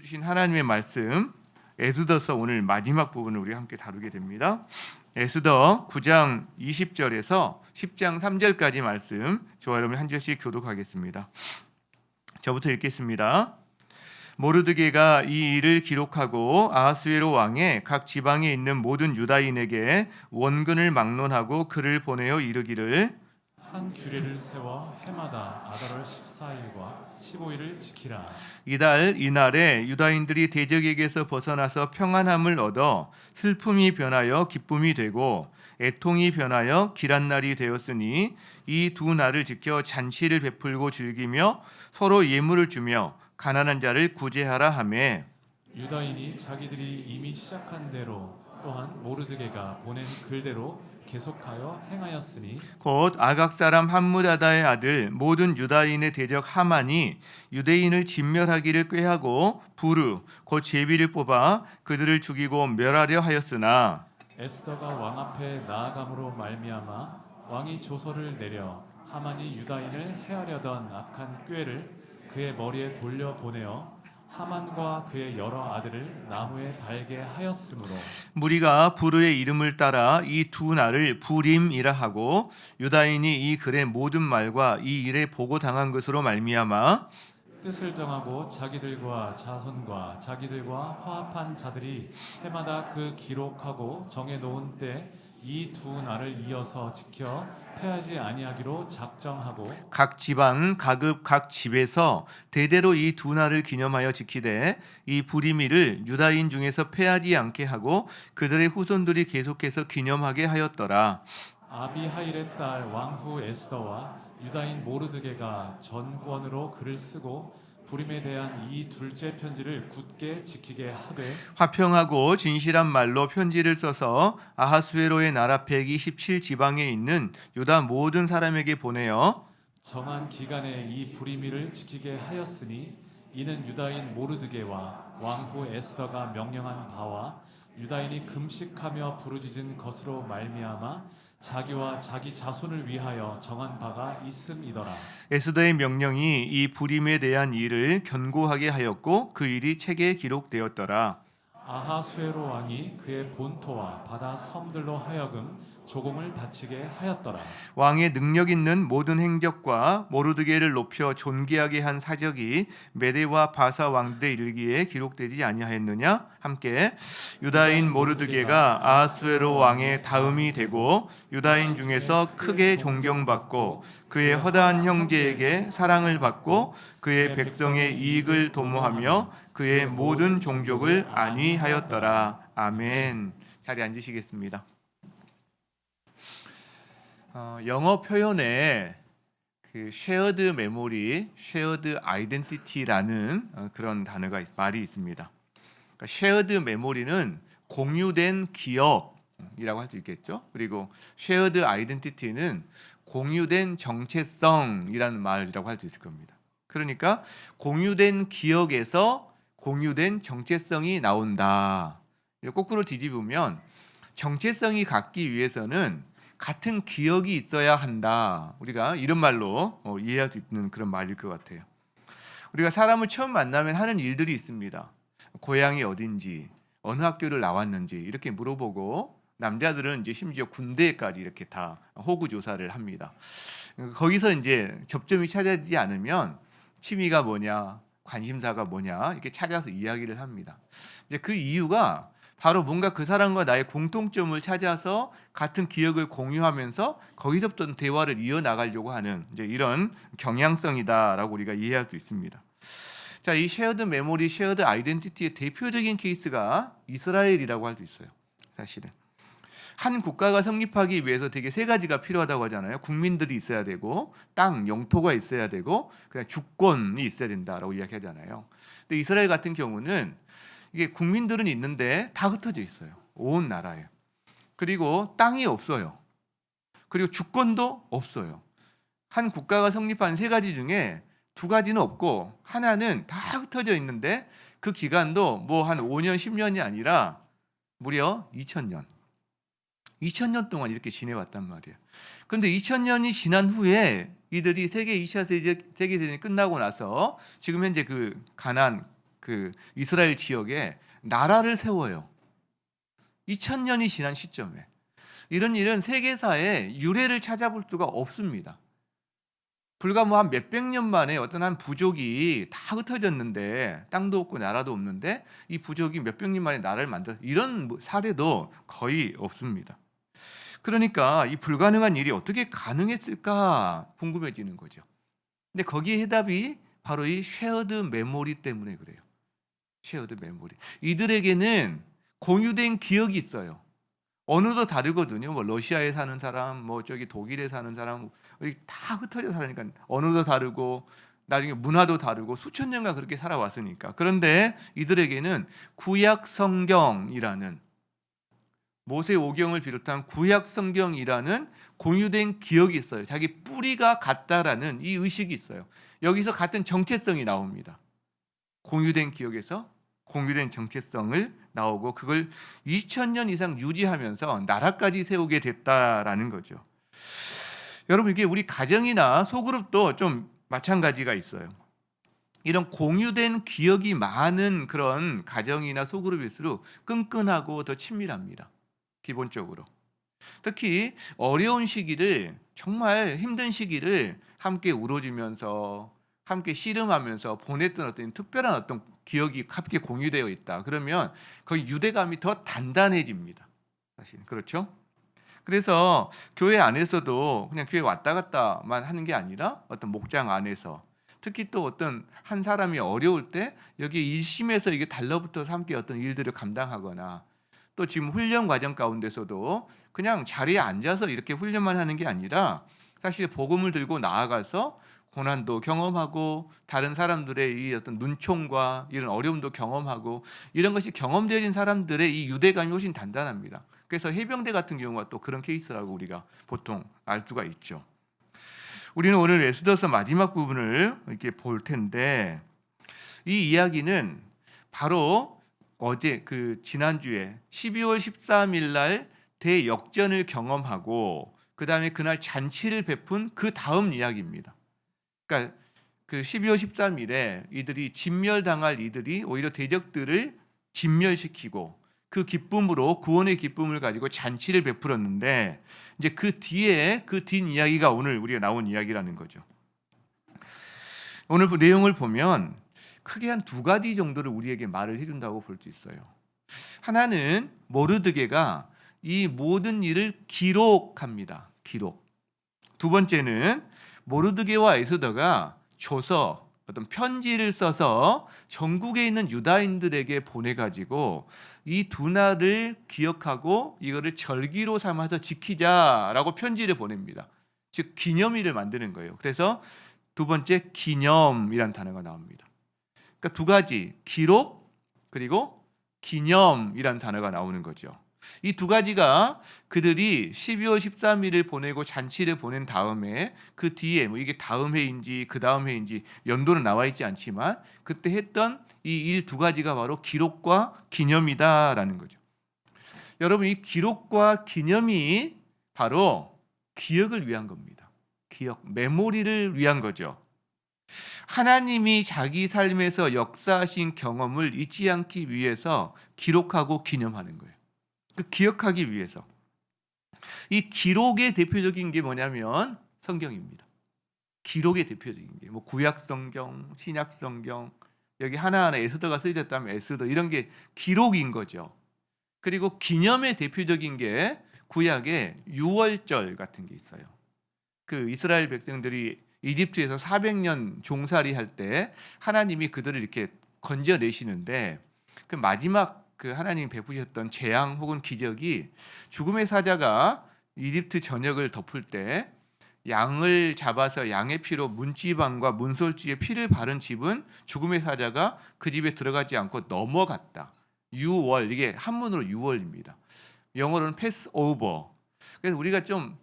주신 하나님의 말씀 에스더서 오늘 마지막 부분을 우리 함께 다루게 됩니다. 에스더 9장 20절에서 10장 3절까지 말씀 저와 여러분 한 절씩 교독하겠습니다. 저부터 읽겠습니다. 모르드게가 이 일을 기록하고 아하수에로 왕의 각 지방에 있는 모든 유다인에게 원근을 막론하고 글을 보내어 이르기를 한 규례를 세워 해마다 아달월 14일과 15일을 지키라. 이날에 유다인들이 대적에게서 벗어나서 평안함을 얻어 슬픔이 변하여 기쁨이 되고 애통이 변하여 길한 날이 되었으니 이 두 날을 지켜 잔치를 베풀고 즐기며 서로 예물을 주며 가난한 자를 구제하라 하매 유다인이 자기들이 이미 시작한 대로 또한 모르드게가 보낸 글대로 계속하여 행하였으니 곧 아각 사람 함무다다의 아들 모든 유다인의 대적 하만이 유대인을 진멸하기를 꾀하고 부르 곧 제비를 뽑아 그들을 죽이고 멸하려 하였으나 에스더가 왕 앞에 나아감으로 말미암아 왕이 조서를 내려 하만이 유다인을 해하려던 악한 꾀를 그의 머리에 돌려 보내어 하만과 그의 여러 아들을 나무에 달게 하였으므로 무리가 부르의 이름을 따라 이 두 날을 부림이라 하고 유다인이 이 글의 모든 말과 이 일에 보고 당한 것으로 말미암아 뜻을 정하고 자기들과 자손과 자기들과 화합한 자들이 해마다 그 기록하고 정해 놓은 때 이 두 날을 이어서 지켜 패하지 아니하기로 작정하고 각 지방 가급 각 집에서 대대로 이 두 날을 기념하여 지키되 이 부리미를 유다인 중에서 패하지 않게 하고 그들의 후손들이 계속해서 기념하게 하였더라. 아비하일의 딸 왕후 에스더와 유다인 모르드게가 전권으로 글을 쓰고 부림에 대한 이 둘째 편지를 굳게 지키게 하되 화평하고 진실한 말로 편지를 써서 아하수에로의 나라 127지방에 있는 유다 모든 사람에게 보내어 정한 기간에 이 부리미를 지키게 하였으니 이는 유다인 모르드게와 왕후 에스더가 명령한 바와 유다인이 금식하며 부르짖은 것으로 말미암아 자기와 자기 자손을 위하여 정한 바가 있음이더라. 에스더의 명령이 이 부림에 대한 일을 견고하게 하였고 그 일이 책에 기록되었더라. 아하수에로 왕이 그의 본토와 바다 섬들로 하여금 조공을 바치게 하였더라. 왕의 능력 있는 모든 행적과 모르드게를 높여 존귀하게 한 사적이 메대와 바사 왕들의 일기에 기록되지 아니하였느냐? 함께 유다인 모르드게가 아하수에로 왕의 다음이 되고 유다인 중에서 크게 존경받고 그의 허다한 형제에게 사랑을 받고 그의 백성의 이익을 도모하며 그의 모든 종족을 안위하였더라. 아멘. 자리에 앉으시겠습니다. 영어 표현에 그 shared memory, shared identity라는 그런 단어가 말이 있습니다. 그러니까 shared memory는 공유된 기억이라고 할 수 있겠죠. 그리고 shared identity는 공유된 정체성이라는 말이라고 할 수 있을 겁니다. 그러니까 공유된 기억에서 공유된 정체성이 나온다. 거꾸로 뒤집으면 정체성이 갖기 위해서는 같은 기억이 있어야 한다. 우리가 이런 말로 이해할 수 있는 그런 말일 것 같아요. 우리가 사람을 처음 만나면 하는 일들이 있습니다. 고향이 어딘지, 어느 학교를 나왔는지 이렇게 물어보고 남자들은 이제 심지어 군대까지 이렇게 다 호구 조사를 합니다. 거기서 이제 접점이 찾아지지 않으면 취미가 뭐냐, 관심사가 뭐냐 이렇게 찾아서 이야기를 합니다. 이제 그 이유가 바로 뭔가 그 사람과 나의 공통점을 찾아서 같은 기억을 공유하면서 거기서부터 대화를 이어나가려고 하는 이제 이런 경향성이다라고 우리가 이해할 수 있습니다. 자, 이 쉐어드 메모리, 쉐어드 아이덴티티의 대표적인 케이스가 이스라엘이라고 할 수 있어요. 사실은 한 국가가 성립하기 위해서 되게 세 가지가 필요하다고 하잖아요. 국민들이 있어야 되고, 땅, 영토가 있어야 되고, 그냥 주권이 있어야 된다라고 이야기하잖아요. 근데 이스라엘 같은 경우는 이게 국민들은 있는데 다 흩어져 있어요. 온 나라에. 그리고 땅이 없어요. 그리고 주권도 없어요. 한 국가가 성립한 세 가지 중에 두 가지는 없고 하나는 다 흩어져 있는데 그 기간도 뭐 한 5년, 10년이 아니라 무려 2000년. 2000년 동안 이렇게 지내왔단 말이에요. 그런데 2000년이 지난 후에 이들이 세계 2차 세계대전이 끝나고 나서 지금 현재 그 가나안 그 이스라엘 지역에 나라를 세워요. 2000년이 지난 시점에. 이런 일은 세계사에 유래를 찾아볼 수가 없습니다. 불과 뭐 한 몇백 년 만에 어떤 한 부족이 다 흩어졌는데, 땅도 없고 나라도 없는데 이 부족이 몇백 년 만에 나라를 만들어, 이런 사례도 거의 없습니다. 그러니까 이 불가능한 일이 어떻게 가능했을까 궁금해지는 거죠. 근데 거기에 해답이 바로 이 쉐어드 메모리 때문에 그래요. 쉐어드 메모리. 이들에게는 공유된 기억이 있어요. 언어도 다르거든요. 뭐 러시아에 사는 사람, 뭐 저기 독일에 사는 사람, 다 흩어져 살으니까 언어도 다르고 나중에 문화도 다르고 수천 년간 그렇게 살아왔으니까. 그런데 이들에게는 구약 성경이라는, 모세 오경을 비롯한 구약 성경이라는 공유된 기억이 있어요. 자기 뿌리가 같다라는 이 의식이 있어요. 여기서 같은 정체성이 나옵니다. 공유된 기억에서 공유된 정체성을 나오고, 그걸 2000년 이상 유지하면서 나라까지 세우게 됐다라는 거죠. 여러분, 이게 우리 가정이나 소그룹도 좀 마찬가지가 있어요. 이런 공유된 기억이 많은 그런 가정이나 소그룹일수록 끈끈하고 더 친밀합니다. 기본적으로. 특히 어려운 시기를, 정말 힘든 시기를 함께 울어주면서 함께 씨름하면서 보냈던 어떤 특별한 어떤 기억이 함께 공유되어 있다. 그러면 거의 유대감이 더 단단해집니다. 사실 그렇죠? 그래서 교회 안에서도 그냥 교회 왔다 갔다만 하는 게 아니라 어떤 목장 안에서, 특히 또 어떤 한 사람이 어려울 때 여기 일심에서 이게 달라붙어서 함께 어떤 일들을 감당하거나, 또 지금 훈련 과정 가운데서도 그냥 자리에 앉아서 이렇게 훈련만 하는 게 아니라 사실 복음을 들고 나아가서 고난도 경험하고 다른 사람들의 이 어떤 눈총과 이런 어려움도 경험하고, 이런 것이 경험되어진 사람들의 이 유대감이 훨씬 단단합니다. 그래서 해병대 같은 경우가 또 그런 케이스라고 우리가 보통 알 수가 있죠. 우리는 오늘 에스더서 마지막 부분을 이렇게 볼 텐데, 이 이야기는 바로 어제 지난주에 12월 13일 날 대역전을 경험하고 그다음에 그날 잔치를 베푼 그 다음 이야기입니다. 그러니까 그 12월 13일에 이들이 진멸당할 이들이 오히려 대적들을 진멸시키고 그 기쁨으로, 구원의 기쁨을 가지고 잔치를 베풀었는데, 이제 그 뒤에 그 뒷 이야기가 오늘 우리가 나온 이야기라는 거죠. 오늘 그 내용을 보면 크게 한 두 가지 정도를 우리에게 말을 해준다고 볼 수 있어요. 하나는 모르드게가 이 모든 일을 기록합니다. 기록. 두 번째는 모르드게와 에스더가 조서, 어떤 편지를 써서 전국에 있는 유다인들에게 보내가지고 이 두 날을 기억하고 이거를 절기로 삼아서 지키자라고 편지를 보냅니다. 즉 기념일을 만드는 거예요. 그래서 두 번째 기념이라는 단어가 나옵니다. 그러니까 두 가지, 기록 그리고 기념이라는 단어가 나오는 거죠. 이 두 가지가 그들이 12월 13일을 보내고 잔치를 보낸 다음에 그 뒤에, 뭐 이게 다음 해인지 그 다음 해인지 연도는 나와 있지 않지만 그때 했던 이 일 두 가지가 바로 기록과 기념이다라는 거죠. 여러분, 이 기록과 기념이 바로 기억을 위한 겁니다. 기억, 메모리를 위한 거죠. 하나님이 자기 삶에서 역사하신 경험을 잊지 않기 위해서 기록하고 기념하는 거예요. 그 기억하기 위해서. 이 기록의 대표적인 게 뭐냐면 성경입니다. 기록의 대표적인 게 뭐 구약 성경, 신약 성경, 여기 하나하나 에스더가 쓰여졌다면 에스더, 이런 게 기록인 거죠. 그리고 기념의 대표적인 게 구약의 유월절 같은 게 있어요. 그 이스라엘 백성들이 이집트에서 400년 종살이 할 때 하나님이 그들을 이렇게 건져내시는데, 그 마지막 그 하나님이 베푸셨던 재앙 혹은 기적이, 죽음의 사자가 이집트 전역을 덮을 때 양을 잡아서 양의 피로 문지방과 문설주에 피를 바른 집은 죽음의 사자가 그 집에 들어가지 않고 넘어갔다. 유월, 이게 한문으로 유월입니다. 영어로는 패스오버. 그래서 우리가 좀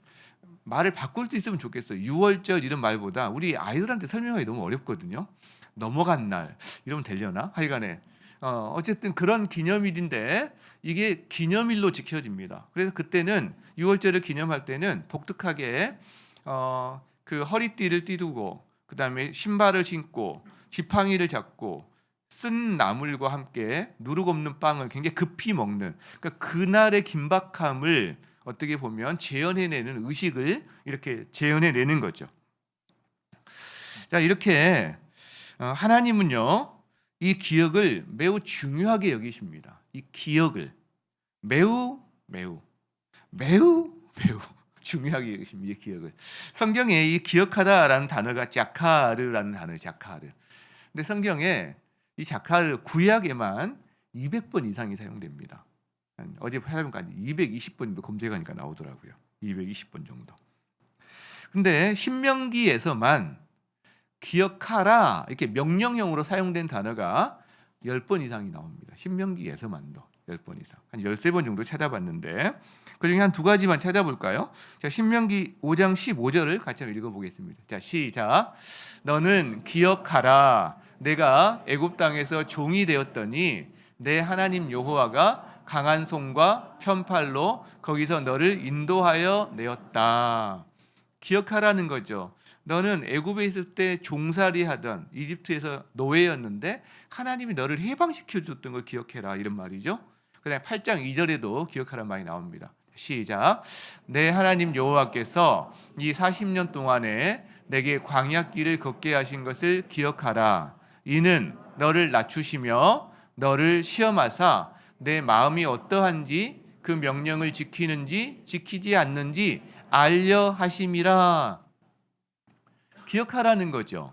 말을 바꿀 수 있으면 좋겠어요. 유월절 이런 말보다 우리 아이들한테 설명하기 너무 어렵거든요. 넘어간 날 이러면 되려나? 하여간에 어쨌든 그런 기념일인데 이게 기념일로 지켜집니다. 그래서 그때는 유월절을 기념할 때는 독특하게 그 허리띠를 띠두고, 그 다음에 신발을 신고 지팡이를 잡고, 쓴 나물과 함께 누룩 없는 빵을 굉장히 급히 먹는, 그러니까 그날의 긴박함을 어떻게 보면 재현해내는 의식을 이렇게 재현해내는 거죠. 자, 이렇게 하나님은요 이 기억을 매우 중요하게 여기십니다. 이 기억을 매우 중요하게 여기십니다. 이 기억을. 성경에 이 기억하다라는 단어가 자카르라는 단어예요. 자카르. 근데 성경에 이 자카르 구약에만 200번 이상이 사용됩니다. 어제 찾아보니까 220번도 검색하니까 나오더라고요. 220번 정도. 근데 신명기에서만 기억하라 이렇게 명령형으로 사용된 단어가 10번 이상이 나옵니다. 신명기에서만도 10번 이상. 한 13번 정도 찾아봤는데 그중에 한 두 가지만 찾아볼까요? 자, 신명기 5장 15절을 같이 한번 읽어보겠습니다. 자, 시작. 너는 기억하라. 내가 애굽 땅에서 종이 되었더니 내 하나님 여호와가 강한 손과 편팔로 거기서 너를 인도하여 내었다. 기억하라는 거죠. 너는 애굽에 있을 때 종살이 하던 이집트에서 노예였는데 하나님이 너를 해방시켜 줬던 걸 기억해라 이런 말이죠. 그다음에 8장 2절에도 기억하라는 말이 나옵니다. 시작. 내 하나님 여호와께서 이 40년 동안에 내게 광야길을 걷게 하신 것을 기억하라. 이는 너를 낮추시며 너를 시험하사 내 마음이 어떠한지 그 명령을 지키는지 지키지 않는지 알려 하심이라. 기억하라는 거죠.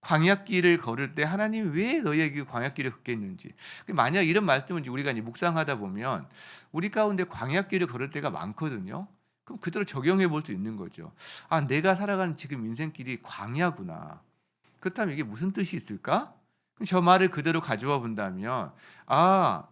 광야길을 걸을 때 하나님이 왜 너희에게 광야길을 걷게 했는지. 만약 이런 말씀을 우리가 이제 묵상하다 보면 우리 가운데 광야길을 걸을 때가 많거든요. 그럼 그대로 적용해 볼 수 있는 거죠. 아, 내가 살아가는 지금 인생길이 광야구나. 그렇다면 이게 무슨 뜻이 있을까? 저 말을 그대로 가져와 본다면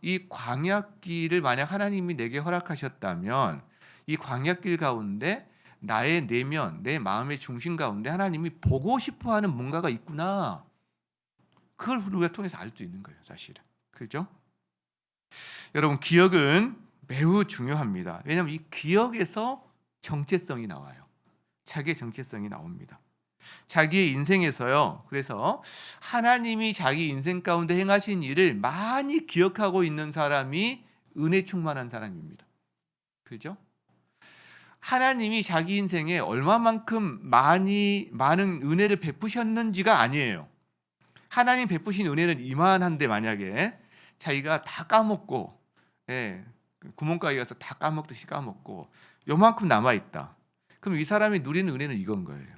이 광야길을 만약 하나님이 내게 허락하셨다면 이 광야길 가운데 나의 내면, 내 마음의 중심 가운데 하나님이 보고 싶어하는 뭔가가 있구나. 그걸 우리가 통해서 알 수 있는 거예요, 사실은. 그렇죠? 여러분, 기억은 매우 중요합니다. 왜냐하면 이 기억에서 정체성이 나와요. 자기의 정체성이 나옵니다. 자기의 인생에서요. 그래서 하나님이 자기 인생 가운데 행하신 일을 많이 기억하고 있는 사람이 은혜 충만한 사람입니다. 그렇죠? 하나님이 자기 인생에 얼마만큼 많은 은혜를 베푸셨는지가 아니에요. 하나님 베푸신 은혜는 이만한데 만약에 자기가 다 까먹고 구멍가게 가서 다 까먹듯이 까먹고 요만큼 남아있다. 그럼 이 사람이 누리는 은혜는 이건 거예요.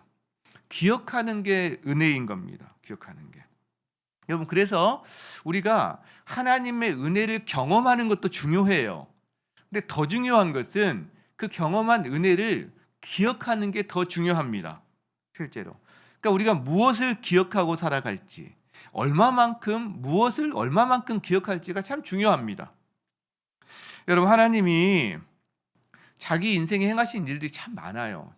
기억하는 게 은혜인 겁니다. 기억하는 게. 여러분, 그래서 우리가 하나님의 은혜를 경험하는 것도 중요해요. 근데 더 중요한 것은 그 경험한 은혜를 기억하는 게 더 중요합니다. 실제로. 그러니까 우리가 무엇을 기억하고 살아갈지, 무엇을 얼마만큼 기억할지가 참 중요합니다. 여러분, 하나님이 자기 인생에 행하신 일들이 참 많아요.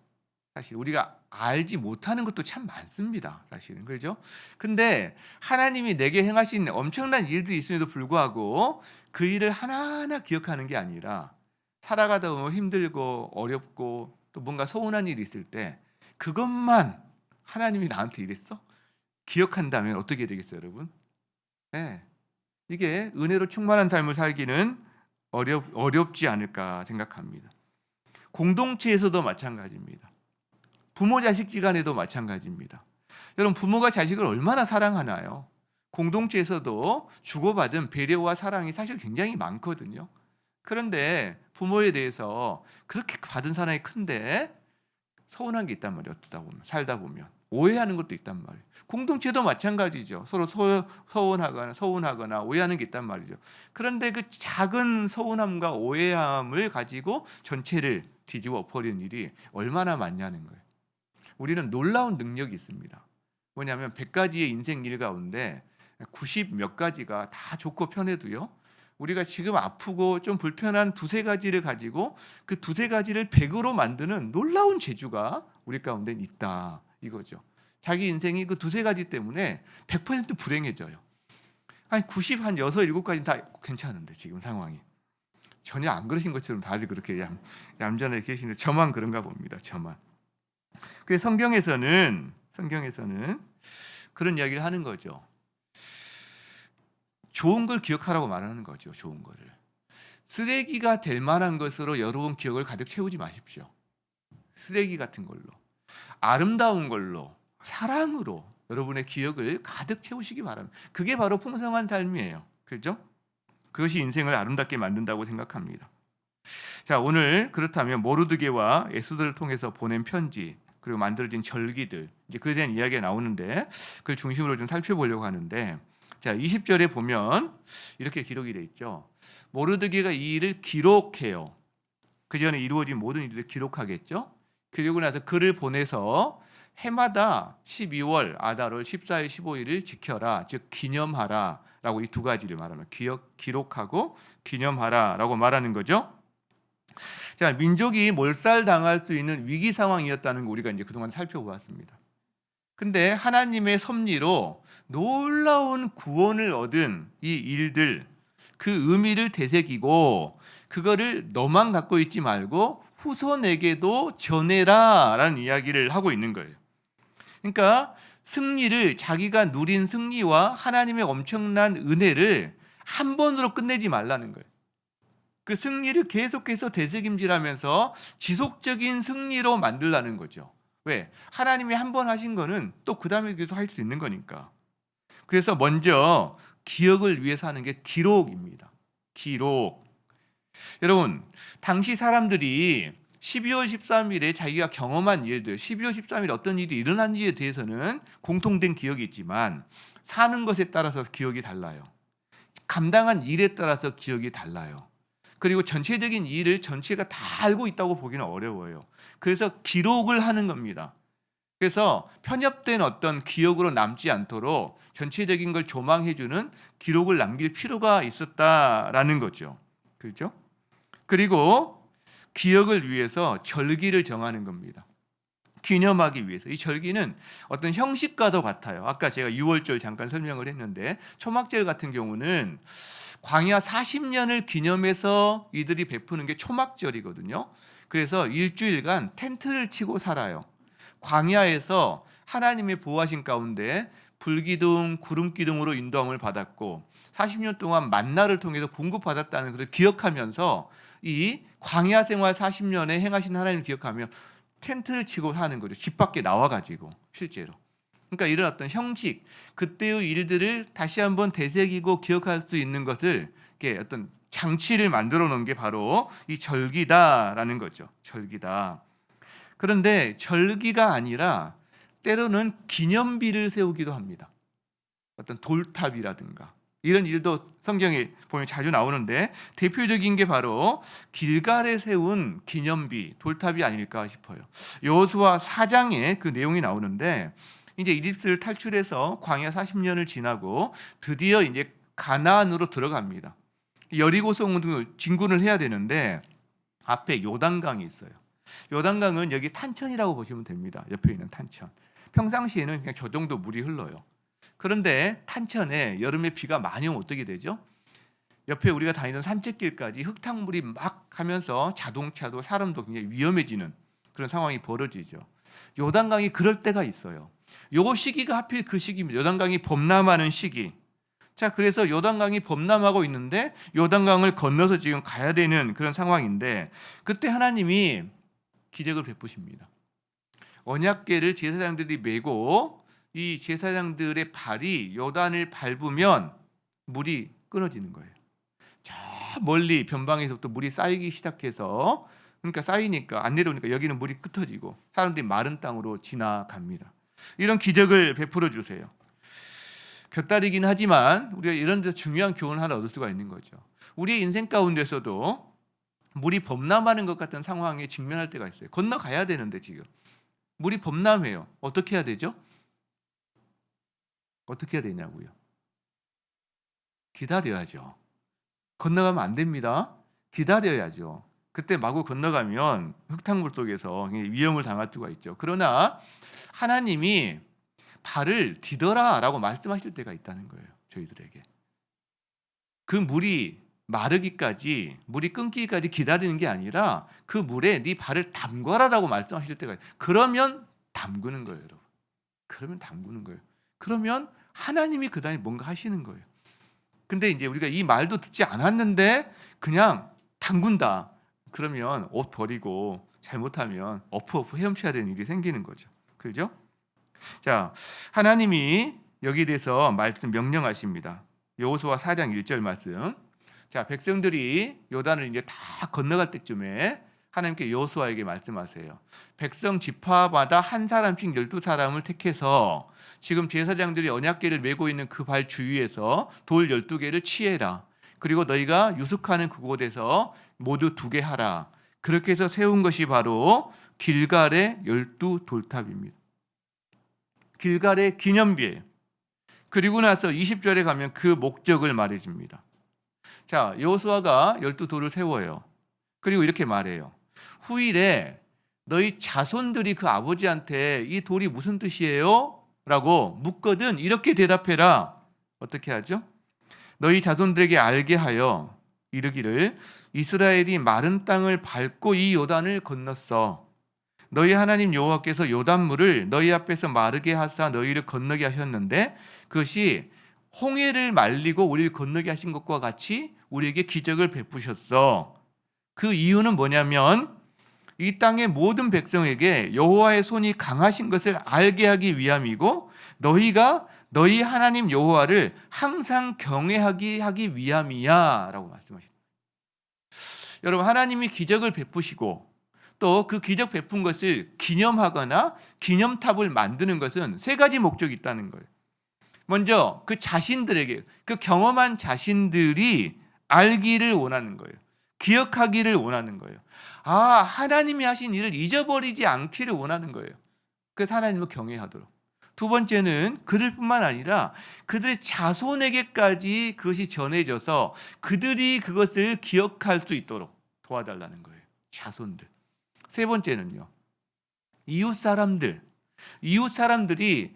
사실 우리가 알지 못하는 것도 참 많습니다. 사실은. 그렇죠? 근데 하나님이 내게 행하신 엄청난 일들이 있음에도 불구하고 그 일을 하나하나 기억하는 게 아니라 살아가다 보면 힘들고 어렵고 또 뭔가 서운한 일이 있을 때 그것만 하나님이 나한테 이랬어? 기억한다면 어떻게 되겠어요, 여러분? 이게 은혜로 충만한 삶을 살기는 어렵지 않을까 생각합니다. 공동체에서도 마찬가지입니다. 부모 자식 지간에도 마찬가지입니다. 여러분, 부모가 자식을 얼마나 사랑하나요? 공동체에서도 주고받은 배려와 사랑이 사실 굉장히 많거든요. 그런데 부모에 대해서 그렇게 받은 사랑이 큰데 서운한 게 있단 말이에요. 살다 보면 오해하는 것도 있단 말이에요. 공동체도 마찬가지죠. 서로 서운하거나 오해하는 게 있단 말이죠. 그런데 그 작은 서운함과 오해함을 가지고 전체를 뒤집어 엎어리는 일이 얼마나 많냐는 거예요. 우리는 놀라운 능력이 있습니다. 뭐냐면 100가지의 인생 일 가운데 90 몇 가지가 다 좋고 편해도요. 우리가 지금 아프고 좀 불편한 두세 가지를 가지고 그 두세 가지를 100으로 만드는 놀라운 재주가 우리 가운데 있다. 이거죠. 자기 인생이 그 두세 가지 때문에 100% 불행해져요. 한 90, 한 6, 7가지는 다 괜찮은데 지금 상황이. 전혀 안 그러신 것처럼 다들 그렇게 얌전하게 계시는데 저만 그런가 봅니다. 저만. 그래서 성경에서는 그런 이야기를 하는 거죠. 좋은 걸 기억하라고 말하는 거죠. 좋은 거를. 쓰레기가 될 만한 것으로 여러분 기억을 가득 채우지 마십시오. 쓰레기 같은 걸로. 아름다운 걸로, 사랑으로 여러분의 기억을 가득 채우시기 바랍니다. 그게 바로 풍성한 삶이에요. 그렇죠? 그것이 인생을 아름답게 만든다고 생각합니다. 자, 오늘 그렇다면 모르드게와 에스더를 통해서 보낸 편지, 그리고 만들어진 절기들, 이제 그에 대한 이야기가 나오는데 그걸 중심으로 좀 살펴보려고 하는데, 자, 20절에 보면 이렇게 기록이 돼 있죠. 모르드게가 이 일을 기록해요. 그 전에 이루어진 모든 일들을 기록하겠죠. 그리고 나서 글을 보내서 해마다 12월 아달월 14일 15일을 지켜라, 즉 기념하라 라고 이 두 가지를 말하는, 기록하고 기념하라 라고 말하는 거죠. 자, 민족이 몰살당할 수 있는 위기 상황이었다는 거 우리가 이제 그동안 살펴보았습니다. 근데 하나님의 섭리로 놀라운 구원을 얻은 이 일들, 그 의미를 되새기고 그거를 너만 갖고 있지 말고 후손에게도 전해라 라는 이야기를 하고 있는 거예요. 그러니까 승리를, 자기가 누린 승리와 하나님의 엄청난 은혜를 한 번으로 끝내지 말라는 거예요. 그 승리를 계속해서 되새김질하면서 지속적인 승리로 만들라는 거죠. 왜? 하나님이 한 번 하신 거는 또 그 다음에 계속 할 수 있는 거니까. 그래서 먼저 기억을 위해서 하는 게 기록입니다. 기록. 여러분, 당시 사람들이 12월 13일에 자기가 경험한 일들, 12월 13일에 어떤 일이 일어난지에 대해서는 공통된 기억이 있지만 사는 것에 따라서 기억이 달라요. 감당한 일에 따라서 기억이 달라요. 그리고 전체적인 일을 전체가 다 알고 있다고 보기는 어려워요. 그래서 기록을 하는 겁니다. 그래서 편협된 어떤 기억으로 남지 않도록 전체적인 걸 조망해주는 기록을 남길 필요가 있었다라는 거죠. 그렇죠? 그리고 기억을 위해서 절기를 정하는 겁니다. 기념하기 위해서. 이 절기는 어떤 형식과도 같아요. 아까 제가 6월절 잠깐 설명을 했는데 초막절 같은 경우는 광야 40년을 기념해서 이들이 베푸는 게 초막절이거든요. 그래서 일주일간 텐트를 치고 살아요. 광야에서 하나님의 보호하신 가운데 불기둥, 구름기둥으로 인도함을 받았고 40년 동안 만나를 통해서 공급받았다는 것을 기억하면서 이 광야 생활 40년에 행하신 하나님을 기억하며 텐트를 치고 사는 거죠. 집 밖에 나와가지고 실제로. 그러니까 이런 어떤 형식, 그때의 일들을 다시 한번 되새기고 기억할 수 있는 것을, 이렇게 어떤 장치를 만들어 놓은 게 바로 이 절기다라는 거죠. 절기다. 그런데 절기가 아니라 때로는 기념비를 세우기도 합니다. 어떤 돌탑이라든가 이런 일도 성경에 보면 자주 나오는데 대표적인 게 바로 길갈에 세운 기념비, 돌탑이 아닐까 싶어요. 여호수아 4장에 그 내용이 나오는데 이제 이집트를 탈출해서 광야 40년을 지나고 드디어 이제 가나안으로 들어갑니다. 여리고성을 진군을 해야 되는데 앞에 요단강이 있어요. 요단강은 여기 탄천이라고 보시면 됩니다. 옆에 있는 탄천. 평상시에는 그냥 저 정도 물이 흘러요. 그런데 탄천에 여름에 비가 많이 오면 어떻게 되죠? 옆에 우리가 다니던 산책길까지 흙탕물이 막 하면서 자동차도 사람도 굉장히 위험해지는 그런 상황이 벌어지죠. 요단강이 그럴 때가 있어요. 요 시기가 하필 그 시기입니다. 요단강이 범람하는 시기. 자, 그래서 요단강이 범람하고 있는데 요단강을 건너서 지금 가야 되는 그런 상황인데 그때 하나님이 기적을 베푸십니다. 언약궤를 제사장들이 메고 이 제사장들의 발이 요단을 밟으면 물이 끊어지는 거예요. 저 멀리 변방에서부터 물이 쌓이기 시작해서, 그러니까 쌓이니까 안 내려오니까 여기는 물이 흩어지고 사람들이 마른 땅으로 지나갑니다. 이런 기적을 베풀어 주세요. 곁다리긴 하지만 우리가 이런 데서 중요한 교훈을 하나 얻을 수가 있는 거죠. 우리의 인생 가운데서도 물이 범람하는 것 같은 상황에 직면할 때가 있어요. 건너가야 되는데 지금 물이 범람해요. 어떻게 해야 되죠? 어떻게 해야 되냐고요? 기다려야죠. 건너가면 안 됩니다. 기다려야죠. 그때 마구 건너가면 흙탕물 속에서 위험을 당할 수가 있죠. 그러나 하나님이 발을 디뎌라라고 말씀하실 때가 있다는 거예요. 저희들에게. 그 물이 마르기까지, 물이 끊기기까지 기다리는 게 아니라 그 물에 네 발을 담궈라라고 말씀하실 때가 있어요. 그러면 담그는 거예요, 여러분. 그러면 담그는 거예요. 그러면 하나님이 그 다음에 뭔가 하시는 거예요. 근데 이제 우리가 이 말도 듣지 않았는데 그냥 담근다. 그러면 옷 버리고 잘못하면 어프어프 헤엄쳐야 되는 일이 생기는 거죠. 그렇죠? 자, 하나님이 여기에 대해서 말씀 명령하십니다. 여호수아 4장 1절 말씀. 자, 백성들이 요단을 이제 다 건너갈 때쯤에 하나님께 여호수아에게 말씀하세요. 백성 지파마다 한 사람씩 12사람을 택해서 지금 제사장들이 언약궤를 메고 있는 그 발 주위에서 돌 12개를 치해라. 그리고 너희가 유숙하는 그곳에서 모두 두게 하라. 그렇게 해서 세운 것이 바로 길갈의 12돌탑입니다. 길갈의 기념비예요. 그리고 나서 20절에 가면 그 목적을 말해줍니다. 자, 여호수아가 12돌을 세워요. 그리고 이렇게 말해요. 후일에 너희 자손들이 그 아버지한테 이 돌이 무슨 뜻이에요? 라고 묻거든 이렇게 대답해라. 어떻게 하죠? 너희 자손들에게 알게 하여 이르기를 이스라엘이 마른 땅을 밟고 이 요단을 건넜어. 너희 하나님 여호와께서 요단물을 너희 앞에서 마르게 하사 너희를 건너게 하셨는데 그것이 홍해를 말리고 우리를 건너게 하신 것과 같이 우리에게 기적을 베푸셨어. 그 이유는 뭐냐면 이 땅의 모든 백성에게 여호와의 손이 강하신 것을 알게 하기 위함이고 너희가 너희 하나님 여호와를 항상 경외하게 하기 위함이야 라고 말씀하십니다. 여러분, 하나님이 기적을 베푸시고 또 그 기적 베푼 것을 기념하거나 기념탑을 만드는 것은 세 가지 목적이 있다는 거예요. 먼저 그 자신들에게, 그 경험한 자신들이 알기를 원하는 거예요. 기억하기를 원하는 거예요. 아, 하나님이 하신 일을 잊어버리지 않기를 원하는 거예요. 그래서 하나님을 경외하도록. 두 번째는 그들 뿐만 아니라 그들의 자손에게까지 그것이 전해져서 그들이 그것을 기억할 수 있도록 도와달라는 거예요. 자손들. 세 번째는요. 이웃 사람들이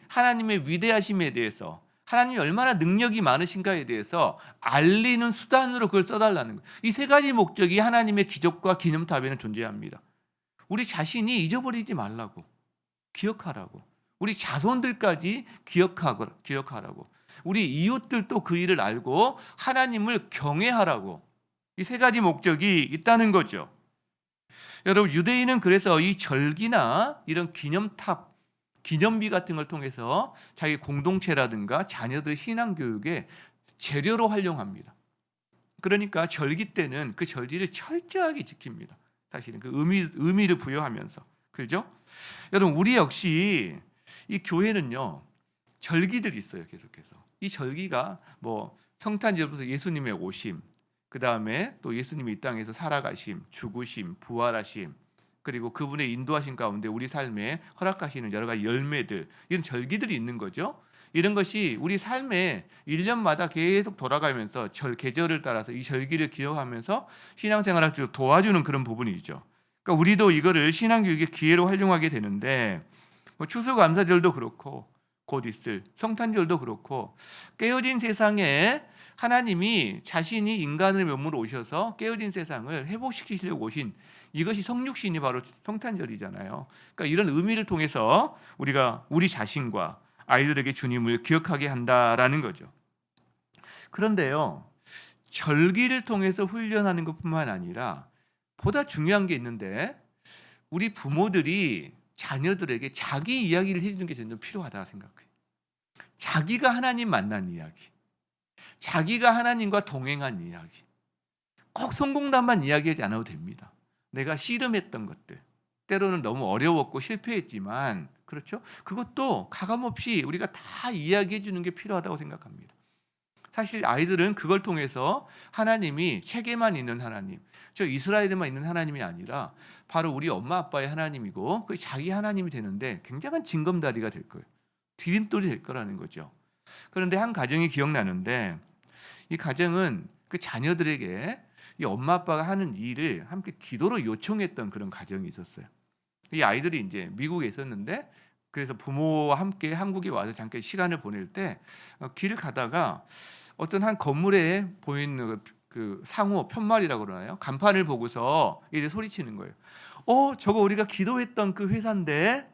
하나님의 위대하심에 대해서, 하나님이 얼마나 능력이 많으신가에 대해서 알리는 수단으로 그걸 써달라는 거예요. 이 세 가지 목적이 하나님의 기적과 기념탑에는 존재합니다. 우리 자신이 잊어버리지 말라고, 기억하라고. 우리 자손들까지 기억하라고. 우리 이웃들도 그 일을 알고 하나님을 경외하라고. 이 세 가지 목적이 있다는 거죠. 여러분, 유대인은 그래서 이 절기나 이런 기념탑, 기념비 같은 걸 통해서 자기 공동체라든가 자녀들의 신앙교육에 재료로 활용합니다. 그러니까 절기 때는 그 절기를 철저하게 지킵니다. 사실은 그 의미를 부여하면서. 그렇죠? 여러분, 우리 역시 이 교회는요, 절기들이 있어요. 계속해서. 이 절기가 뭐 성탄절부터 예수님의 오심, 그 다음에 또 예수님이 이 땅에서 살아가심, 죽으심, 부활하심, 그리고 그분의 인도하신 가운데 우리 삶에 허락하시는 여러 가지 열매들, 이런 절기들이 있는 거죠. 이런 것이 우리 삶에 1년마다 계속 돌아가면서 계절을 따라서 이 절기를 기억하면서 신앙생활을 도와주는 그런 부분이죠. 그러니까 우리도 이거를 신앙교육의 기회로 활용하게 되는데, 뭐 추수감사절도 그렇고 곧 있을 성탄절도 그렇고, 깨어진 세상에 하나님이 자신이 인간의 몸으로 오셔서 깨어진 세상을 회복시키시려고 오신, 이것이 성육신이 바로 성탄절이잖아요. 그러니까 이런 의미를 통해서 우리가 우리 자신과 아이들에게 주님을 기억하게 한다라는 거죠. 그런데요, 절기를 통해서 훈련하는 것뿐만 아니라 보다 중요한 게 있는데, 우리 부모들이 자녀들에게 자기 이야기를 해주는 게 점점 필요하다고 생각해요. 자기가 하나님 만난 이야기, 자기가 하나님과 동행한 이야기, 꼭 성공담만 이야기하지 않아도 됩니다. 내가 씨름했던 것들, 때로는 너무 어려웠고 실패했지만, 그렇죠? 그것도 가감없이 우리가 다 이야기해 주는 게 필요하다고 생각합니다. 사실 아이들은 그걸 통해서 하나님이 책에만 있는 하나님, 저 이스라엘에만 있는 하나님이 아니라 바로 우리 엄마 아빠의 하나님이고 그 자기 하나님이 되는데 굉장한 징검다리가 될 거예요. 디딤돌이 될 거라는 거죠. 그런데 한 가정이 기억나는데, 이 가정은 그 자녀들에게 이 엄마 아빠가 하는 일을 함께 기도로 요청했던 그런 가정이 있었어요. 이 아이들이 이제 미국에 있었는데, 그래서 부모와 함께 한국에 와서 잠깐 시간을 보낼 때 길을 가다가 어떤 한 건물에 보이는 그 상호 편말이라고 그러나요? 간판을 보고서 이제 소리치는 거예요. 저거 우리가 기도했던 그 회사인데,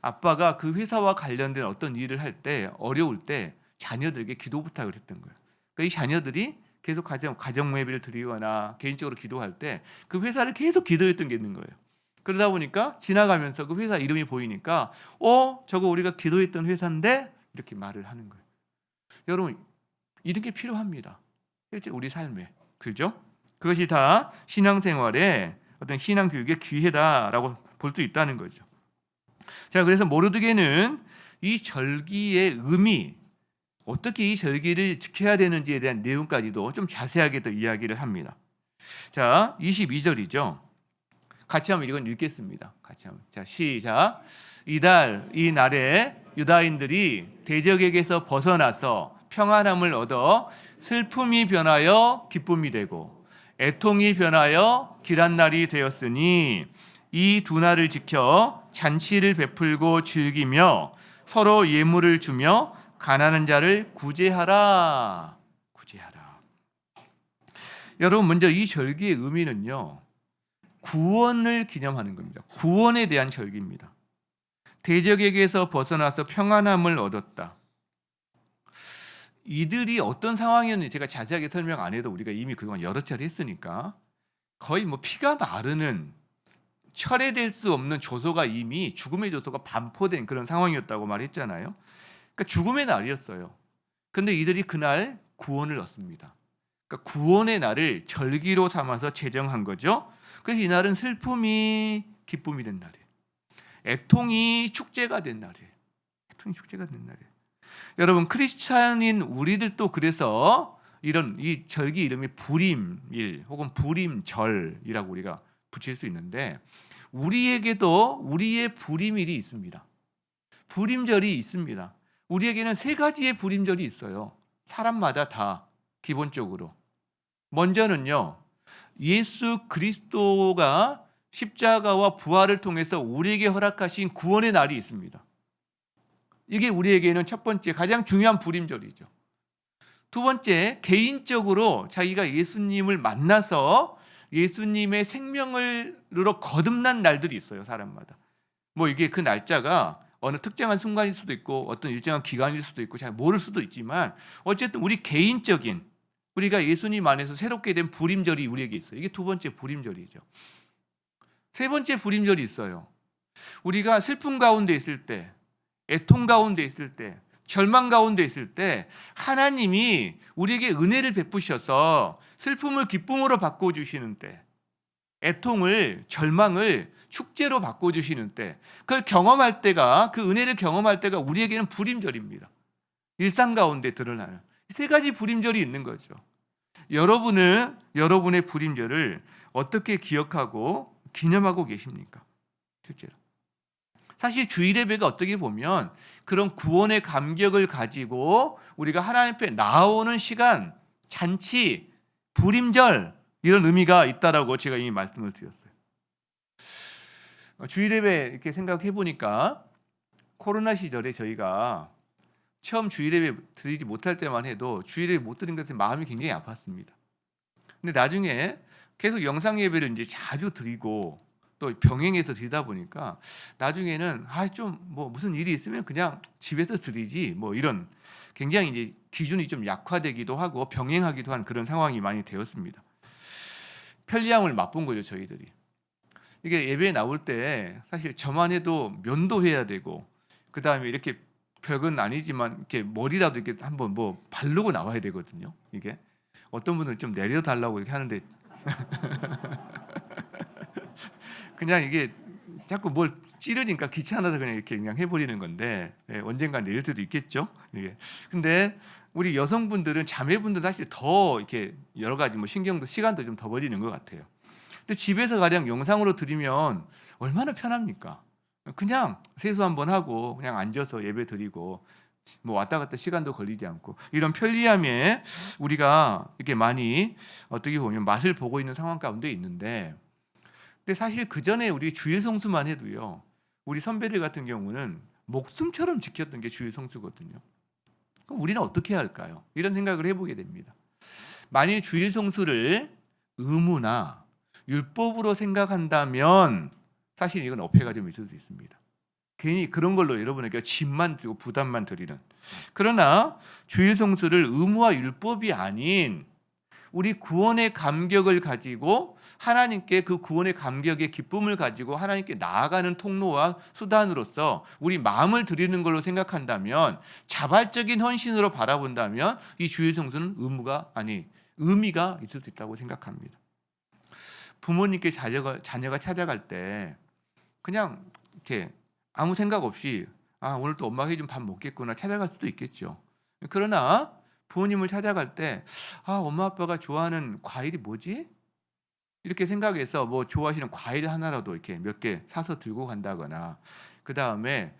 아빠가 그 회사와 관련된 어떤 일을 할 때, 어려울 때 자녀들에게 기도 부탁을 했던 거예요. 그러니까 이 자녀들이 계속 가정 예배를 드리거나 개인적으로 기도할 때 그 회사를 계속 기도했던 게 있는 거예요. 그러다 보니까 지나가면서 그 회사 이름이 보이니까 저거 우리가 기도했던 회사인데 이렇게 말을 하는 거예요. 여러분 이런 게 필요합니다. 실제 우리 삶에. 그죠? 그것이 다 신앙생활의 어떤 신앙교육의 기회다라고 볼 수 있다는 거죠. 자, 그래서 모르드게는 이 절기의 의미, 어떻게 이 절기를 지켜야 되는지에 대한 내용까지도 좀 자세하게 더 이야기를 합니다. 자, 22절이죠. 같이 한번 이건 읽겠습니다. 같이 한번. 자, 시작. 이 날에 유다인들이 대적에게서 벗어나서 평안함을 얻어 슬픔이 변하여 기쁨이 되고 애통이 변하여 길한 날이 되었으니 이 두 날을 지켜 잔치를 베풀고 즐기며 서로 예물을 주며 가난한 자를 구제하라. 구제하라. 여러분 먼저 이 절기의 의미는요. 구원을 기념하는 겁니다. 구원에 대한 절기입니다. 대적에게서 벗어나서 평안함을 얻었다. 이들이 어떤 상황이었는지 제가 자세하게 설명 안 해도 우리가 이미 그건 여러 차례 했으니까 거의 피가 마르는 철회될 수 없는 조소가 이미 죽음의 조소가 반포된 그런 상황이었다고 말했잖아요. 그러니까 죽음의 날이었어요. 근데 이들이 그날 구원을 얻습니다. 그러니까 구원의 날을 절기로 삼아서 제정한 거죠. 그래서 이 날은 슬픔이 기쁨이 된 날이에요. 애통이 축제가 된 날이에요. 애통이 축제가 된 날이에요. 여러분 크리스찬인 우리들도 그래서 이 절기 이름이 부림일 혹은 부림절이라고 우리가 붙일 수 있는데 우리에게도 우리의 부림일이 있습니다. 부림절이 있습니다. 우리에게는 세 가지의 부림절이 있어요. 사람마다 다 기본적으로. 먼저는요. 예수 그리스도가 십자가와 부활을 통해서 우리에게 허락하신 구원의 날이 있습니다. 이게 우리에게는 첫 번째 가장 중요한 부림절이죠. 두 번째, 개인적으로 자기가 예수님을 만나서 예수님의 생명으로 거듭난 날들이 있어요. 사람마다. 이게 그 날짜가 어느 특정한 순간일 수도 있고 어떤 일정한 기간일 수도 있고 잘 모를 수도 있지만 어쨌든 우리 개인적인 우리가 예수님 안에서 새롭게 된 부림절이 우리에게 있어요. 이게 두 번째 부림절이죠. 세 번째 부림절이 있어요. 우리가 슬픔 가운데 있을 때, 애통 가운데 있을 때, 절망 가운데 있을 때 하나님이 우리에게 은혜를 베푸셔서 슬픔을 기쁨으로 바꿔주시는 때, 애통을 절망을 축제로 바꿔주시는 때, 그걸 경험할 때가 그 은혜를 경험할 때가 우리에게는 부림절입니다. 일상 가운데 드러나는 세 가지 부림절이 있는 거죠. 여러분은 여러분의 부림절을 어떻게 기억하고 기념하고 계십니까? 실제로. 사실 주일 예배가 어떻게 보면 그런 구원의 감격을 가지고 우리가 하나님 앞에 나오는 시간, 잔치, 부림절 이런 의미가 있다라고 제가 이미 말씀을 드렸어요. 주일 예배 이렇게 생각해 보니까 코로나 시절에 저희가 처음 주일 예배 드리지 못할 때만 해도 주일 예배 못 드린 것에 마음이 굉장히 아팠습니다. 근데 나중에 계속 영상 예배를 이제 자주 드리고 또 병행해서 드리다 보니까 나중에는 좀 무슨 일이 있으면 그냥 집에서 드리지 이런 굉장히 이제 기준이 좀 약화되기도 하고 병행하기도 한 그런 상황이 많이 되었습니다. 편리함을 맛본 거죠, 저희들이. 이게 예배에 나올 때 사실 저만 해도 면도해야 되고 그다음에 이렇게 별건 아니지만 이렇게 머리라도 이렇게 한번 바르고 나와야 되거든요. 이게 어떤 분들은 좀 내려달라고 이렇게 하는데 그냥 이게 자꾸 뭘 찌르니까 귀찮아서 그냥 해버리는 건데 언젠가 내릴 때도 있겠죠. 이게 근데 우리 여성분들은 자매분들 사실 더 이렇게 여러 가지 신경도 시간도 좀 더 걸리는 것 같아요. 근데 집에서 가령 영상으로 드리면 얼마나 편합니까? 그냥 세수 한번 하고 그냥 앉아서 예배 드리고 왔다 갔다 시간도 걸리지 않고 이런 편리함에 우리가 이렇게 많이 어떻게 보면 맛을 보고 있는 상황 가운데 있는데 근데 사실 그 전에 우리 주일 성수만 해도요. 우리 선배들 같은 경우는 목숨처럼 지켰던 게 주일 성수거든요. 그럼 우리는 어떻게 해야 할까요? 이런 생각을 해보게 됩니다. 만일 주일 성수를 의무나 율법으로 생각한다면 사실 이건 어폐가 좀 있을 수 있습니다. 괜히 그런 걸로 여러분에게 짐만 들고 부담만 드리는. 그러나 주일 성수를 의무와 율법이 아닌 우리 구원의 감격을 가지고 하나님께 그 구원의 감격의 기쁨을 가지고 하나님께 나아가는 통로와 수단으로서 우리 마음을 드리는 걸로 생각한다면, 자발적인 헌신으로 바라본다면 이 주일 성수는 의미가 있을 수 있다고 생각합니다. 부모님께 자녀가 찾아갈 때 그냥 이렇게 아무 생각 없이 오늘 또 엄마가 해준 밥 먹겠구나 찾아갈 수도 있겠죠. 그러나 부모님을 찾아갈 때 엄마 아빠가 좋아하는 과일이 뭐지? 이렇게 생각해서 뭐 좋아하시는 과일 하나라도 이렇게 몇 개 사서 들고 간다거나, 그 다음에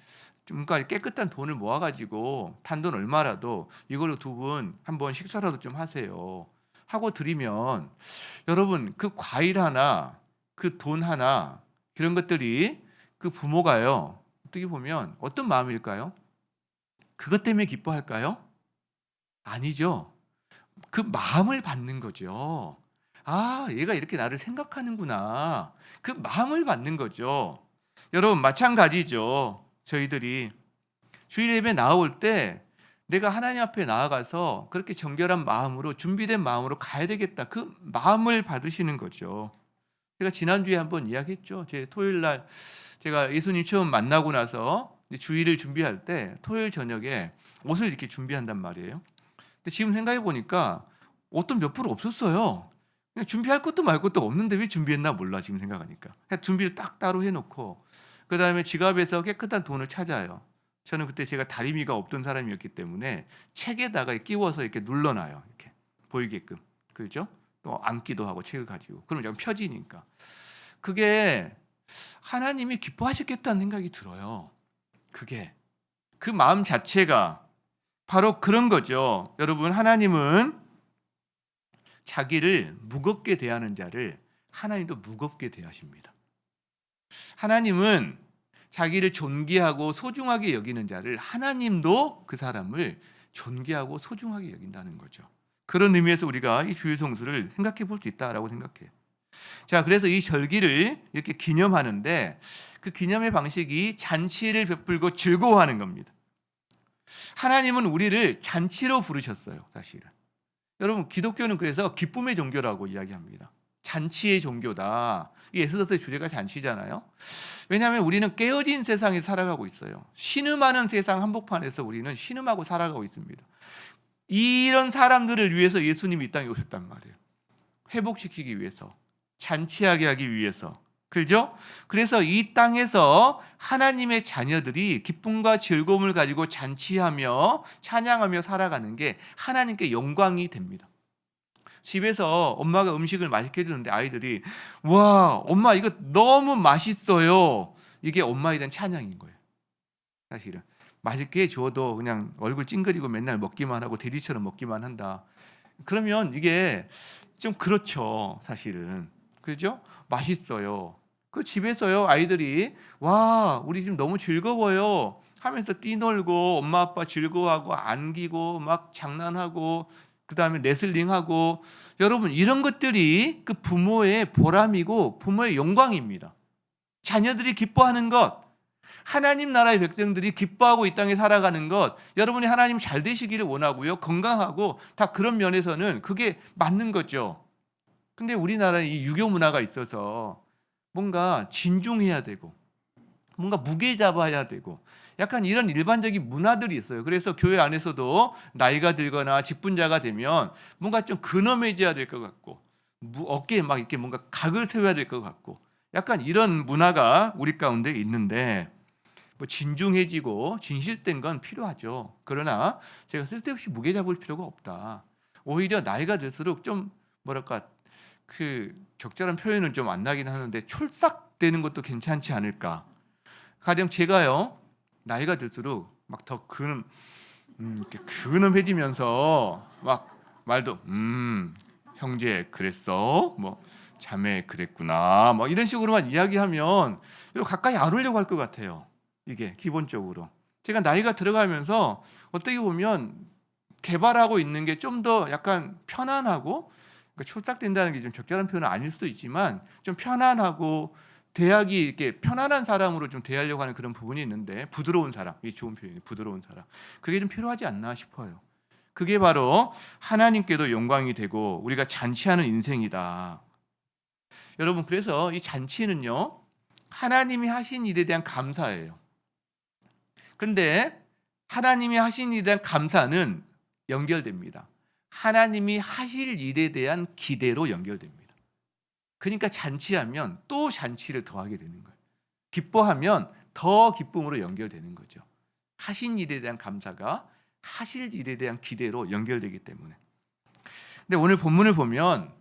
뭔가 깨끗한 돈을 모아가지고 단돈 얼마라도 이걸로 두 분 한번 식사라도 좀 하세요 하고 드리면, 여러분 그 과일 하나, 그 돈 하나, 그런 것들이 그 부모가요 어떻게 보면 어떤 마음일까요? 그것 때문에 기뻐할까요? 아니죠. 그 마음을 받는 거죠. 얘가 이렇게 나를 생각하는구나. 그 마음을 받는 거죠. 여러분 마찬가지죠. 저희들이 주일 예배 나올 때 내가 하나님 앞에 나아가서 그렇게 정결한 마음으로, 준비된 마음으로 가야 되겠다. 그 마음을 받으시는 거죠. 제가 지난주에 한번 이야기했죠. 제 토요일 날 제가 예수님 처음 만나고 나서 주일을 준비할 때 토요일 저녁에 옷을 이렇게 준비한단 말이에요. 근데 지금 생각해 보니까 옷도 몇 프로 없었어요. 그냥 준비할 것도 말 것도 없는데 왜 준비했나 몰라 지금 생각하니까. 그냥 준비를 딱 따로 해놓고 그 다음에 지갑에서 깨끗한 돈을 찾아요. 저는 그때 제가 다리미가 없던 사람이었기 때문에 책에다가 끼워서 이렇게 눌러놔요. 이렇게 보이게끔. 그렇죠? 또 앉기도 하고 책을 가지고. 그러면 좀 펴지니까. 그게 하나님이 기뻐하셨겠다는 생각이 들어요. 그 마음 자체가 바로 그런 거죠. 여러분, 하나님은 자기를 무겁게 대하는 자를 하나님도 무겁게 대하십니다. 하나님은 자기를 존귀하고 소중하게 여기는 자를 하나님도 그 사람을 존귀하고 소중하게 여긴다는 거죠. 그런 의미에서 우리가 이 주일 성수를 생각해 볼 수 있다라고 생각해요. 자, 그래서 이 절기를 이렇게 기념하는데 그 기념의 방식이 잔치를 베풀고 즐거워하는 겁니다. 하나님은 우리를 잔치로 부르셨어요, 사실은. 여러분, 기독교는 그래서 기쁨의 종교라고 이야기합니다. 잔치의 종교다. 이 에스더서의 주제가 잔치잖아요. 왜냐하면 우리는 깨어진 세상에 살아가고 있어요. 신음하는 세상 한복판에서 우리는 신음하고 살아가고 있습니다. 이런 사람들을 위해서 예수님이 이 땅에 오셨단 말이에요. 회복시키기 위해서, 잔치하게 하기 위해서. 그렇죠? 그래서 이 땅에서 하나님의 자녀들이 기쁨과 즐거움을 가지고 잔치하며 찬양하며 살아가는 게 하나님께 영광이 됩니다. 집에서 엄마가 음식을 맛있게 해주는데 아이들이 와, 엄마 이거 너무 맛있어요. 이게 엄마에 대한 찬양인 거예요. 사실은 맛있게 해줘도 그냥 얼굴 찡그리고 맨날 먹기만 하고 돼지처럼 먹기만 한다. 그러면 이게 좀 그렇죠. 사실은. 그렇죠? 맛있어요. 그 집에서요 아이들이 와, 우리 집 너무 즐거워요 하면서 뛰놀고 엄마 아빠 즐거워하고 안기고 막 장난하고 그 다음에 레슬링하고, 여러분 이런 것들이 그 부모의 보람이고 부모의 영광입니다. 자녀들이 기뻐하는 것, 하나님 나라의 백성들이 기뻐하고 이 땅에 살아가는 것, 여러분이 하나님 잘 되시기를 원하고요, 건강하고 다 그런 면에서는 그게 맞는 거죠. 근데 우리나라에 이 유교 문화가 있어서 뭔가 진중해야 되고 뭔가 무게 잡아야 되고 약간 이런 일반적인 문화들이 있어요. 그래서 교회 안에서도 나이가 들거나 직분자가 되면 뭔가 좀 근엄해져야 될 것 같고 어깨에 막 이렇게 뭔가 각을 세워야 될 것 같고 약간 이런 문화가 우리 가운데 있는데, 뭐 진중해지고 진실된 건 필요하죠. 그러나 제가 쓸데없이 무게 잡을 필요가 없다. 오히려 나이가 들수록 좀 뭐랄까 그 적절한 표현은 좀 안 나긴 하는데 촐싹되는 것도 괜찮지 않을까. 가령 제가요 나이가 들수록 막 더 이렇게 근엄해지면서 막 말도 형제 그랬어, 뭐 자매 그랬구나, 뭐 이런 식으로만 이야기하면 가까이 안 오려고 할 것 같아요. 이게 기본적으로 제가 나이가 들어가면서 어떻게 보면 개발하고 있는 게 좀 더 약간 편안하고, 그러니까 촐싹된다는 게 좀 적절한 표현은 아닐 수도 있지만 좀 편안하고 대하기 이렇게 편안한 사람으로 좀 대하려고 하는 그런 부분이 있는데 부드러운 사람, 이 좋은 표현이 부드러운 사람. 그게 좀 필요하지 않나 싶어요. 그게 바로 하나님께도 영광이 되고 우리가 잔치하는 인생이다. 여러분 그래서 이 잔치는요. 하나님이 하신 일에 대한 감사예요. 근데 하나님이 하신 일에 대한 감사는 연결됩니다. 하나님이 하실 일에 대한 기대로 연결됩니다. 그러니까 잔치하면 또 잔치를 더하게 되는 거예요. 기뻐하면 더 기쁨으로 연결되는 거죠. 하신 일에 대한 감사가 하실 일에 대한 기대로 연결되기 때문에. 근데 오늘 본문을 보면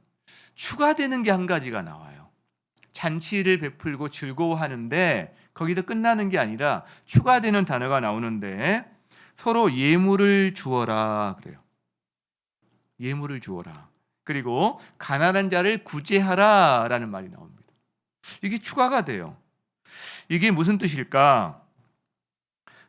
추가되는 게 한 가지가 나와요. 잔치를 베풀고 즐거워하는데 거기서 끝나는 게 아니라 추가되는 단어가 나오는데 서로 예물을 주어라 그래요. 예물을 주어라. 그리고 가난한 자를 구제하라라는 말이 나옵니다. 이게 추가가 돼요. 이게 무슨 뜻일까?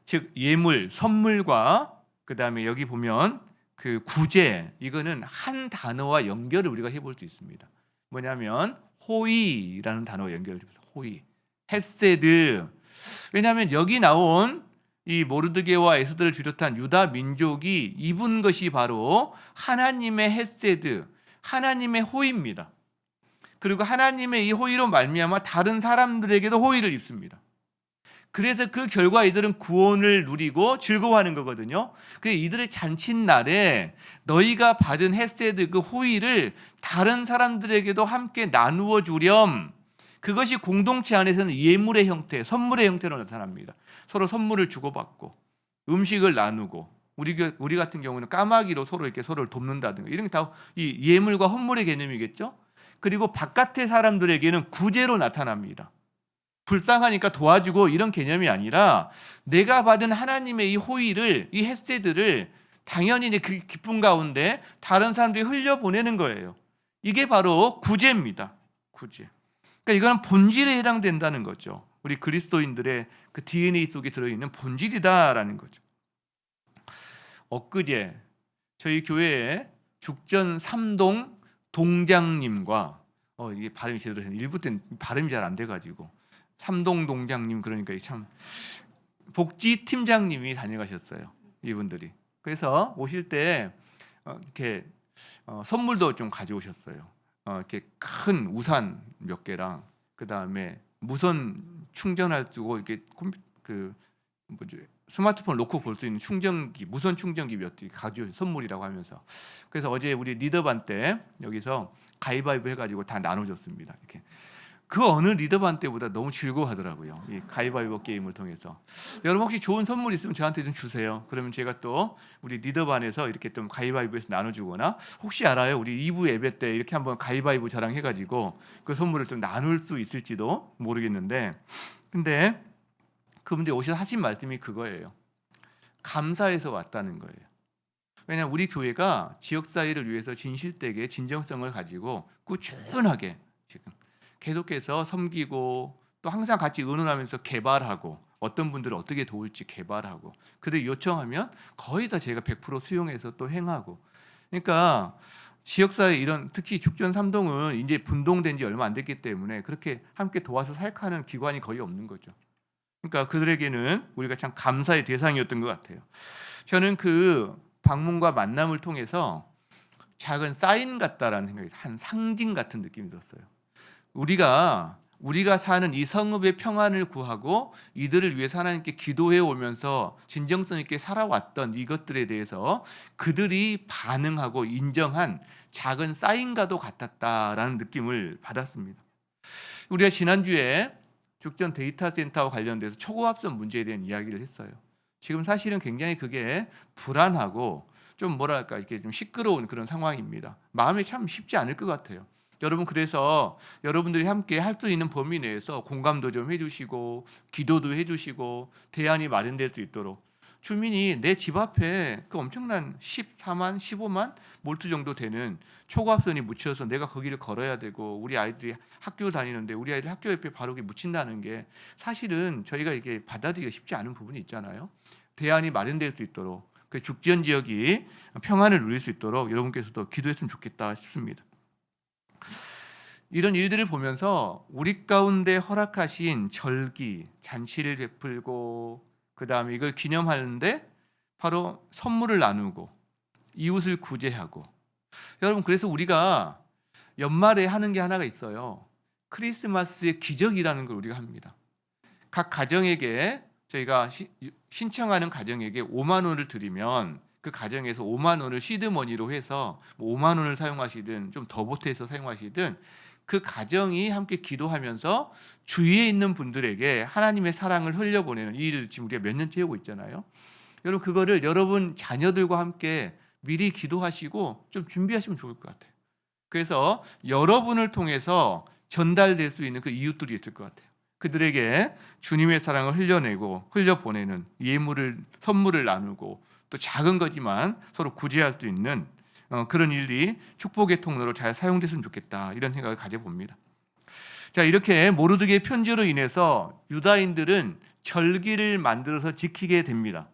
즉 예물, 선물과 그다음에 여기 보면 그 구제, 이거는 한 단어와 연결을 우리가 해볼 수 있습니다. 뭐냐면 호의라는 단어와 연결됩니다. 호의, 헤세드. 왜냐하면 여기 나온 이 모르드게와 에스더를 비롯한 유다 민족이 입은 것이 바로 하나님의 헤세드, 하나님의 호의입니다. 그리고 하나님의 이 호의로 말미암아 다른 사람들에게도 호의를 입습니다. 그래서 그 결과 이들은 구원을 누리고 즐거워하는 거거든요. 그래서 이들의 잔칫날에 너희가 받은 헤세드 그 호의를 다른 사람들에게도 함께 나누어 주렴. 그것이 공동체 안에서는 예물의 형태, 선물의 형태로 나타납니다. 서로 선물을 주고받고 음식을 나누고 우리 같은 경우는 까마귀로 서로 이렇게 서로를 돕는다든가 이런 게 다 이 예물과 헌물의 개념이겠죠. 그리고 바깥의 사람들에게는 구제로 나타납니다. 불쌍하니까 도와주고 이런 개념이 아니라 내가 받은 하나님의 이 호의를, 이 헤세드를 당연히 이제 그 기쁨 가운데 다른 사람들이 흘려보내는 거예요. 이게 바로 구제입니다. 구제. 그러니까 이거는 본질에 해당된다는 거죠. 우리 그리스도인들의 그 DNA 속에 들어있는 본질이다라는 거죠. 엊그제 저희 교회에 죽전 3동 동장님과 이게 발음이 제대로 되는 일부 때는 발음이 잘 안 돼가지고 3동 동장님 그러니까 참 복지 팀장님이 다녀가셨어요. 이분들이. 그래서 오실 때 이렇게 선물도 좀 가져오셨어요. 이렇게 큰 우산 몇 개랑 그 다음에 무선 충전할 쓰고 이렇게 스마트폰 놓고 볼 수 있는 충전기, 무선 충전기 몇 개 가져 선물이라고 하면서. 그래서 어제 우리 리더반 때 여기서 가위바위보 해가지고 다 나눠줬습니다. 이렇게. 그 어느 리더반 때보다 너무 즐거워하더라고요. 이 가위바위보 게임을 통해서. 여러분 혹시 좋은 선물 있으면 저한테 좀 주세요. 그러면 제가 또 우리 리더반에서 이렇게 좀 가위바위보에서 나눠주거나 혹시 알아요? 우리 2부 예배 때 이렇게 한번 가위바위보 저랑 해가지고 그 선물을 좀 나눌 수 있을지도 모르겠는데, 근데 그분들이 오셔서 하신 말씀이 그거예요. 감사해서 왔다는 거예요. 왜냐하면 우리 교회가 지역사회를 위해서 진실되게 진정성을 가지고 꾸준하게 지금 계속해서 섬기고 또 항상 같이 의논하면서 개발하고 어떤 분들을 어떻게 도울지 개발하고 그들 요청하면 거의 다 제가 100% 수용해서 또 행하고. 그러니까 지역사회 이런 특히 죽전 3동은 이제 분동된 지 얼마 안 됐기 때문에 그렇게 함께 도와서 사역하는 기관이 거의 없는 거죠. 그러니까 그들에게는 우리가 참 감사의 대상이었던 것 같아요. 저는 그 방문과 만남을 통해서 작은 사인 같다라는 생각이, 한 상징 같은 느낌이 들었어요. 우리가 사는 이 성읍의 평안을 구하고 이들을 위해서 하나님께 기도해 오면서 진정성 있게 살아왔던 이것들에 대해서 그들이 반응하고 인정한 작은 사인과도 같았다라는 느낌을 받았습니다. 우리가 지난주에 죽전 데이터 센터와 관련돼서 초고합선 문제에 대한 이야기를 했어요. 지금 사실은 굉장히 그게 불안하고 좀 뭐랄까 이렇게 좀 시끄러운 그런 상황입니다. 마음이 참 쉽지 않을 것 같아요. 여러분 그래서 여러분들이 함께 할 수 있는 범위 내에서 공감도 좀 해주시고 기도도 해주시고 대안이 마련될 수 있도록 주민이 내 집 앞에 그 엄청난 14만, 15만 몰트 정도 되는 초고합선이 묻혀서 내가 거기를 걸어야 되고 우리 아이들이 학교 다니는데 우리 아이들 학교 옆에 바로 묻힌다는 게 사실은 저희가 이게 받아들이기가 쉽지 않은 부분이 있잖아요. 대안이 마련될 수 있도록 그 죽전 지역이 평안을 누릴 수 있도록 여러분께서도 기도했으면 좋겠다 싶습니다. 이런 일들을 보면서 우리 가운데 허락하신 절기, 잔치를 베풀고 그다음에 이걸 기념하는데 바로 선물을 나누고 이웃을 구제하고, 여러분 그래서 우리가 연말에 하는 게 하나가 있어요. 크리스마스의 기적이라는 걸 우리가 합니다. 각 가정에게 저희가 신청하는 가정에게 5만 원을 드리면 그 가정에서 5만 원을 시드머니로 해서 5만 원을 사용하시든 좀 더 보태서 사용하시든 그 가정이 함께 기도하면서 주위에 있는 분들에게 하나님의 사랑을 흘려보내는 이 일을 지금 우리가 몇 년째 하고 있잖아요. 여러분 그거를 여러분 자녀들과 함께 미리 기도하시고 좀 준비하시면 좋을 것 같아요. 그래서 여러분을 통해서 전달될 수 있는 그 이웃들이 있을 것 같아요. 그들에게 주님의 사랑을 흘려보내는 예물을, 선물을 나누고 또 작은 거지만 서로 구제할 수 있는 그런 일이 축복의 통로로 잘 사용됐으면 좋겠다, 이런 생각을 가져봅니다. 자, 이렇게 모르드게의 편지로 인해서 유다인들은 절기를 만들어서 지키게 됩니다.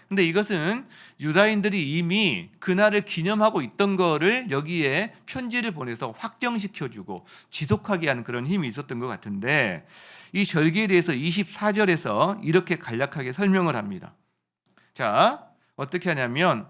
근데 이것은 유다인들이 이미 그날을 기념하고 있던 거를 여기에 편지를 보내서 확정시켜주고 지속하게 하는 그런 힘이 있었던 것 같은데, 이 절기에 대해서 24절에서 이렇게 간략하게 설명을 합니다. 자, 어떻게 하냐면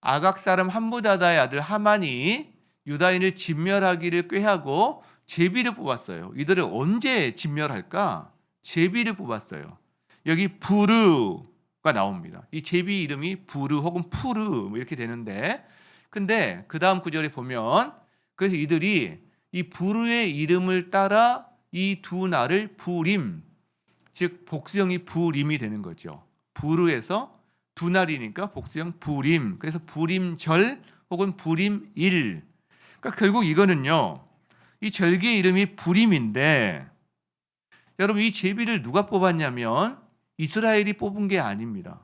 아각 사람 함부다다의 아들 하만이 유다인을 진멸하기를 꾀하고 제비를 뽑았어요. 이들을 언제 진멸할까? 제비를 뽑았어요. 여기 부르가 나옵니다. 이 제비 이름이 부르 혹은 푸르 이렇게 되는데, 근데 그 다음 구절에 보면 그래서 이들이 이 부르의 이름을 따라 이 두 날을 부림, 즉 복수형이 부림이 되는 거죠. 부르에서 두 날이니까 복수형 부림, 그래서 부림절 혹은 부림일. 그러니까 결국 이거는요, 이 절기의 이름이 부림인데, 여러분 이 제비를 누가 뽑았냐면 이스라엘이 뽑은 게 아닙니다.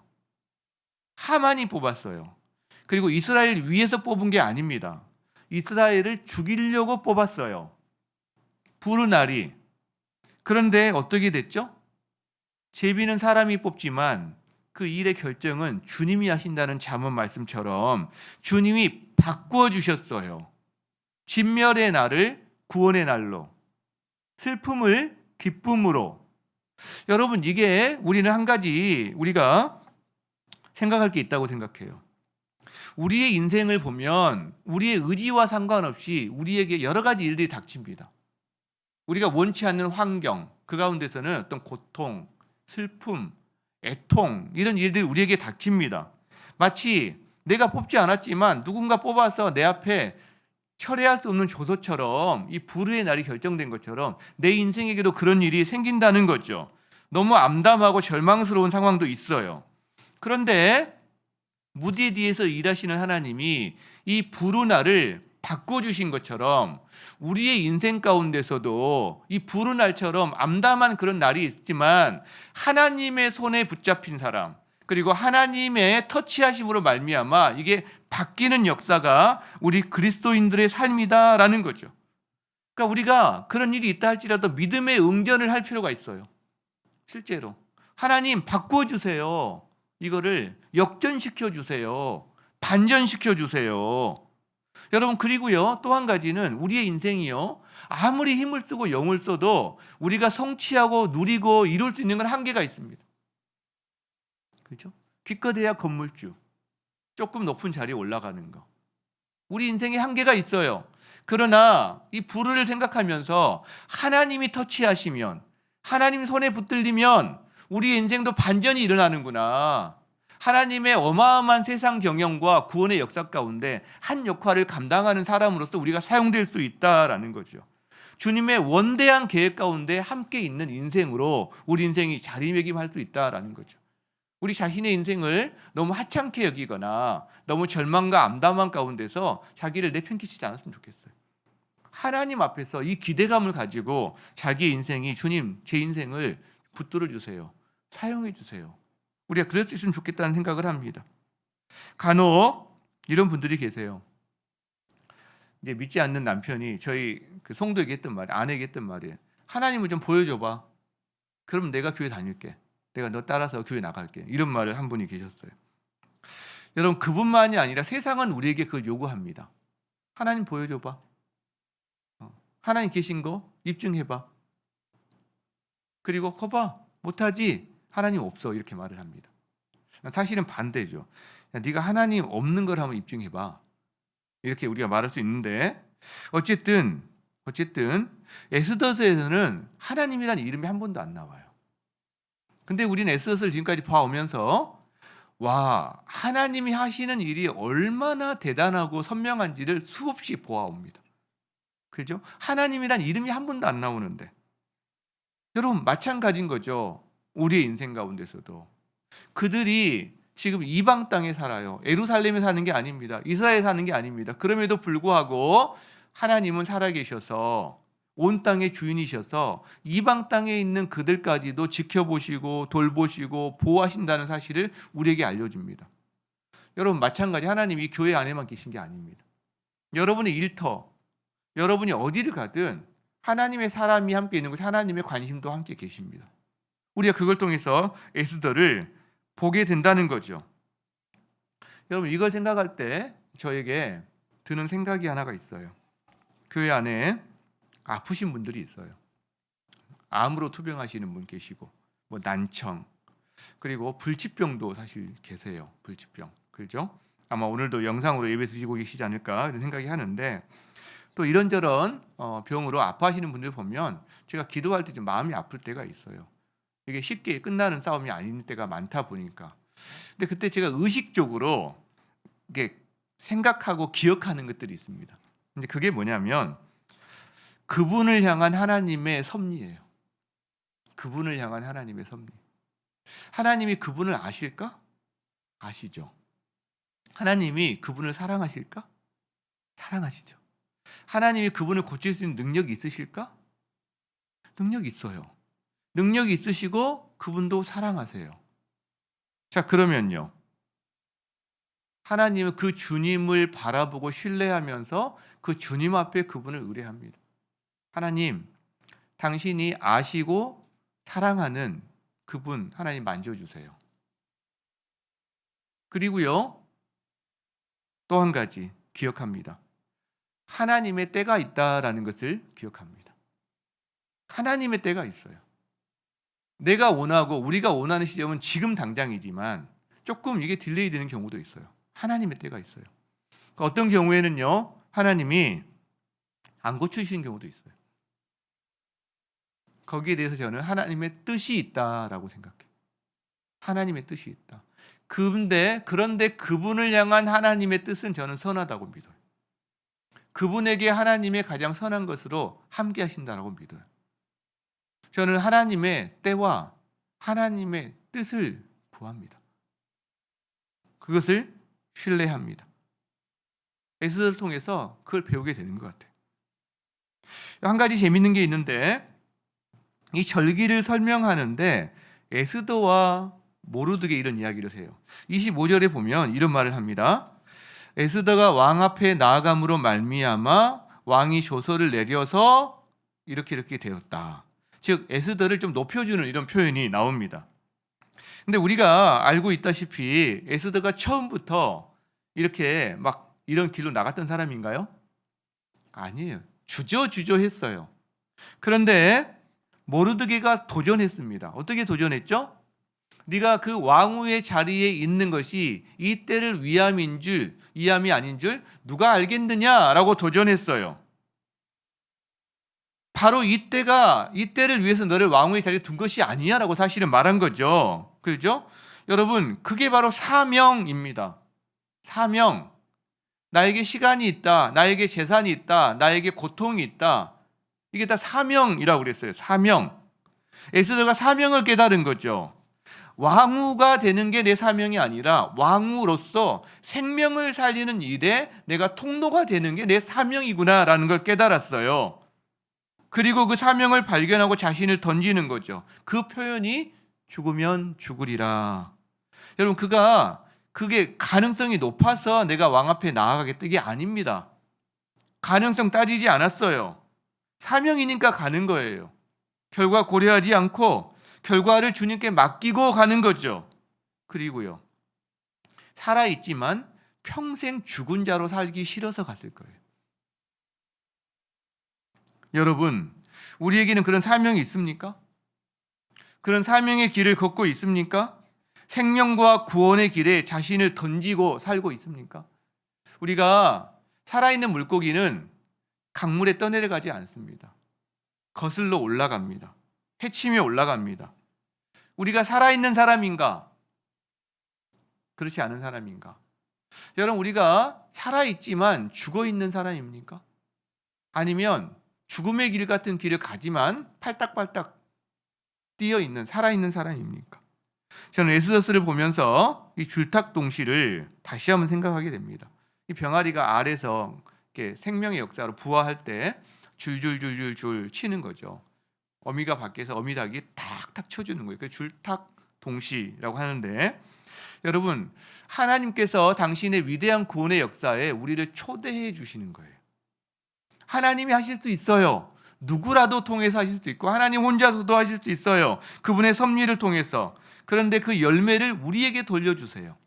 하만이 뽑았어요. 그리고 이스라엘 위에서 뽑은 게 아닙니다. 이스라엘을 죽이려고 뽑았어요. 부르날이. 그런데 어떻게 됐죠? 제비는 사람이 뽑지만 그 일의 결정은 주님이 하신다는 잠언 말씀처럼 주님이 바꾸어 주셨어요. 진멸의 날을 구원의 날로, 슬픔을 기쁨으로. 여러분 이게 우리는 한 가지 우리가 생각할 게 있다고 생각해요. 우리의 인생을 보면 우리의 의지와 상관없이 우리에게 여러 가지 일들이 닥칩니다. 우리가 원치 않는 환경, 그 가운데서는 어떤 고통, 슬픔, 애통, 이런 일들이 우리에게 닥칩니다. 마치 내가 뽑지 않았지만 누군가 뽑아서 내 앞에 철회할 수 없는 조소처럼, 이 불의의 날이 결정된 것처럼 내 인생에게도 그런 일이 생긴다는 거죠. 너무 암담하고 절망스러운 상황도 있어요. 그런데 무디 뒤에서 일하시는 하나님이 이 불의날을 바꿔주신 것처럼 우리의 인생 가운데서도 이 불의날처럼 암담한 그런 날이 있지만 하나님의 손에 붙잡힌 사람, 그리고 하나님의 터치하심으로 말미암아 이게 바뀌는 역사가 우리 그리스도인들의 삶이다라는 거죠. 그러니까 우리가 그런 일이 있다 할지라도 믿음의 응전을 할 필요가 있어요. 실제로 하나님 바꿔주세요. 이거를 역전시켜 주세요. 반전시켜 주세요. 여러분, 그리고요 또 한 가지는 우리의 인생이요 아무리 힘을 쓰고 영을 써도 우리가 성취하고 누리고 이룰 수 있는 건 한계가 있습니다. 그렇죠? 기껏해야 건물주, 조금 높은 자리에 올라가는 거, 우리 인생에 한계가 있어요. 그러나 이 불을 생각하면서 하나님이 터치하시면, 하나님 손에 붙들리면 우리 인생도 반전이 일어나는구나. 하나님의 어마어마한 세상 경영과 구원의 역사 가운데 한 역할을 감당하는 사람으로서 우리가 사용될 수 있다라는 거죠. 주님의 원대한 계획 가운데 함께 있는 인생으로 우리 인생이 자리매김할 수 있다라는 거죠. 우리 자신의 인생을 너무 하찮게 여기거나 너무 절망과 암담한 가운데서 자기를 내팽개치지 않았으면 좋겠어요. 하나님 앞에서 이 기대감을 가지고 자기의 인생이, 주님 제 인생을 붙들어 주세요, 사용해 주세요, 우리가 그럴 수 있으면 좋겠다는 생각을 합니다. 간혹 이런 분들이 계세요. 이제 믿지 않는 남편이 저희 그 성도에게 했던 말이, 아내에게 했던 말이에요. 하나님을 좀 보여줘봐. 그럼 내가 교회 다닐게. 내가 너 따라서 교회 나갈게. 이런 말을 한 분이 계셨어요. 여러분, 그분만이 아니라 세상은 우리에게 그걸 요구합니다. 하나님 보여줘봐. 하나님 계신 거 입증해봐. 그리고 거봐, 못하지? 하나님 없어. 이렇게 말을 합니다. 사실은 반대죠. 야, 네가 하나님 없는 걸 한번 입증해봐. 이렇게 우리가 말할 수 있는데 어쨌든 에스더서에서는 하나님이라는 이름이 한 번도 안 나와요. 근데 우리는 에스더서를 지금까지 봐오면서 와, 하나님이 하시는 일이 얼마나 대단하고 선명한지를 수없이 보아옵니다. 그죠? 하나님이란 이름이 한 번도 안 나오는데 여러분 마찬가지인 거죠. 우리의 인생 가운데서도 그들이 지금 이방 땅에 살아요. 예루살렘에 사는 게 아닙니다. 이스라엘에 사는 게 아닙니다. 그럼에도 불구하고 하나님은 살아계셔서 온 땅의 주인이셔서 이방 땅에 있는 그들까지도 지켜보시고 돌보시고 보호하신다는 사실을 우리에게 알려줍니다. 여러분 마찬가지 하나님이 교회 안에만 계신 게 아닙니다. 여러분의 일터, 여러분이 어디를 가든 하나님의 사람이 함께 있는 곳, 하나님의 관심도 함께 계십니다. 우리가 그걸 통해서 에스더를 보게 된다는 거죠. 여러분 이걸 생각할 때 저에게 드는 생각이 하나가 있어요. 교회 안에 아프신 분들이 있어요. 암으로 투병하시는 분 계시고 뭐 난청 그리고 불치병도 사실 계세요. 불치병. 그렇죠? 아마 오늘도 영상으로 예배 드리고 계시지 않을까 이런 생각이 하는데 또 이런저런 병으로 아파하시는 분들 보면 제가 기도할 때 좀 마음이 아플 때가 있어요. 이게 쉽게 끝나는 싸움이 아닌 때가 많다 보니까. 근데 그때 제가 의식적으로 이게 생각하고 기억하는 것들이 있습니다. 근데 그게 뭐냐면 그분을 향한 하나님의 섭리예요. 그분을 향한 하나님의 섭리. 하나님이 그분을 아실까? 아시죠. 하나님이 그분을 사랑하실까? 사랑하시죠. 하나님이 그분을 고칠 수 있는 능력이 있으실까? 능력이 있어요. 능력이 있으시고 그분도 사랑하세요. 자, 그러면요. 하나님은 그 주님을 바라보고 신뢰하면서 그 주님 앞에 그분을 의뢰합니다. 하나님, 당신이 아시고 사랑하는 그분 하나님 만져주세요. 그리고요. 또 한 가지 기억합니다. 하나님의 때가 있다라는 것을 기억합니다. 하나님의 때가 있어요. 내가 원하고 우리가 원하는 시점은 지금 당장이지만 조금 이게 딜레이 되는 경우도 있어요. 하나님의 때가 있어요. 어떤 경우에는요. 하나님이 안 고치시는 경우도 있어요. 거기에 대해서 저는 하나님의 뜻이 있다라고 생각해요. 하나님의 뜻이 있다. 그런데 그분을 향한 하나님의 뜻은 저는 선하다고 믿어요. 그분에게 하나님의 가장 선한 것으로 함께 하신다라고 믿어요. 저는 하나님의 때와 하나님의 뜻을 구합니다. 그것을 신뢰합니다. 에스더를 통해서 그걸 배우게 되는 것 같아요. 한 가지 재밌는 게 있는데 이 절기를 설명하는데 에스더와 모르드게 이런 이야기를 해요. 25절에 보면 이런 말을 합니다. 에스더가 왕 앞에 나아감으로 말미암아 왕이 조서를 내려서 이렇게 되었다. 즉 에스더를 좀 높여주는 이런 표현이 나옵니다. 근데 우리가 알고 있다시피 에스더가 처음부터 이렇게 막 이런 길로 나갔던 사람인가요? 아니에요. 주저했어요. 그런데 모르드게가 도전했습니다. 어떻게 도전했죠? 네가 그 왕후의 자리에 있는 것이 이 때를 위함인 줄, 이함이 아닌 줄 누가 알겠느냐라고 도전했어요. 바로 이 때를 위해서 너를 왕후의 자리에 둔 것이 아니야라고 사실은 말한 거죠. 그렇죠? 여러분, 그게 바로 사명입니다. 사명. 나에게 시간이 있다. 나에게 재산이 있다. 나에게 고통이 있다. 이게 다 사명이라고 그랬어요. 사명. 에스더가 사명을 깨달은 거죠. 왕후가 되는 게 내 사명이 아니라 왕후로서 생명을 살리는 일에 내가 통로가 되는 게 내 사명이구나라는 걸 깨달았어요. 그리고 그 사명을 발견하고 자신을 던지는 거죠. 그 표현이 죽으면 죽으리라. 여러분 그게 가능성이 높아서 내가 왕 앞에 나아가겠다 이게 아닙니다. 가능성 따지지 않았어요. 사명이니까 가는 거예요. 결과 고려하지 않고 결과를 주님께 맡기고 가는 거죠. 그리고요. 살아있지만 평생 죽은 자로 살기 싫어서 갔을 거예요. 여러분, 우리에게는 그런 사명이 있습니까? 그런 사명의 길을 걷고 있습니까? 생명과 구원의 길에 자신을 던지고 살고 있습니까? 우리가 살아있는 물고기는 강물에 떠내려가지 않습니다. 거슬러 올라갑니다. 헤치며 올라갑니다. 우리가 살아있는 사람인가? 그렇지 않은 사람인가? 여러분, 우리가 살아있지만 죽어있는 사람입니까? 아니면 죽음의 길 같은 길을 가지만 팔딱팔딱 뛰어있는 살아있는 사람입니까? 저는 에스더스를 보면서 이 줄탁동시를 다시 한번 생각하게 됩니다. 이 병아리가 알에서 이렇게 생명의 역사로 부화할 때 줄줄줄줄줄 치는 거죠. 어미가 밖에서 어미닭이 탁탁 쳐주는 거예요. 그 줄탁동시라고 하는데, 여러분, 하나님께서 당신의 위대한 구원의 역사에 우리를 초대해 주시는 거예요. 하나님이 하실 수 있어요. 누구라도 통해서 하실 수 있고 하나님 혼자서도 하실 수 있어요. 그분의 섭리를 통해서. 그런데 그 열매를 우리에게 돌려주세요.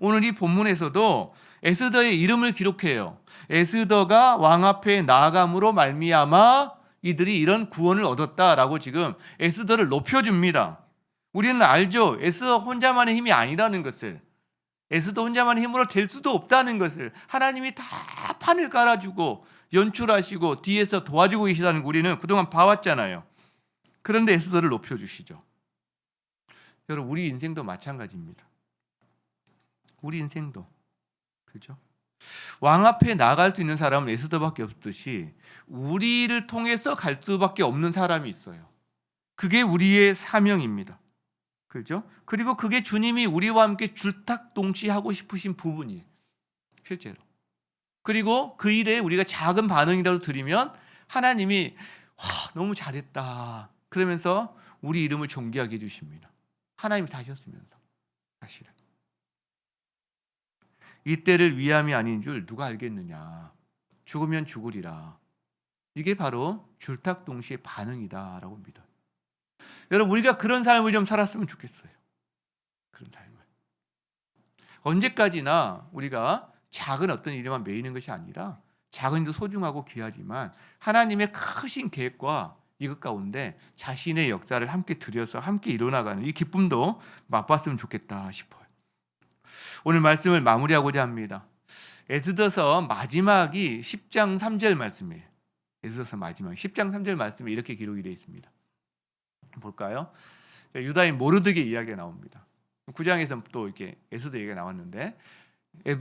오늘 이 본문에서도 에스더의 이름을 기록해요. 에스더가 왕 앞에 나아감으로 말미암아 이들이 이런 구원을 얻었다라고 지금 에스더를 높여줍니다. 우리는 알죠. 에스더 혼자만의 힘이 아니라는 것을. 에스더 혼자만의 힘으로 될 수도 없다는 것을. 하나님이 다 판을 깔아주고 연출하시고 뒤에서 도와주고 계시다는 거 우리는 그동안 봐왔잖아요. 그런데 에스더를 높여주시죠. 여러분, 우리 인생도 마찬가지입니다. 우리 인생도. 그죠? 왕 앞에 나갈 수 있는 사람은 에스더밖에 없듯이 우리를 통해서 갈 수밖에 없는 사람이 있어요. 그게 우리의 사명입니다. 그죠? 그리고 그게 주님이 우리와 함께 줄탁동시하고 싶으신 부분이에요. 실제로. 그리고 그 일에 우리가 작은 반응이라도 드리면 하나님이 너무 잘했다 그러면서 우리 이름을 존귀하게 해주십니다. 하나님이 다 하셨으면서. 사실은 이때를 위함이 아닌 줄 누가 알겠느냐. 죽으면 죽으리라. 이게 바로 줄탁동시의 반응이다라고 믿어요. 여러분, 우리가 그런 삶을 좀 살았으면 좋겠어요. 그런 삶을. 언제까지나 우리가 작은 어떤 일에만 매이는 것이 아니라 작은 일도 소중하고 귀하지만 하나님의 크신 계획과 이것 가운데 자신의 역사를 함께 들여서 함께 이뤄나가는 이 기쁨도 맛봤으면 좋겠다 싶어요. 오늘 말씀을 마무리하고자 합니다. 에스더서 마지막이 10장 3절 말씀이에요. 에스더서 마지막 10장 3절 말씀에 이렇게 기록이 되어 있습니다. 볼까요? 유다인 모르드게 이야기가 나옵니다. 9장에서 또 이렇게 에스더 얘기가 나왔는데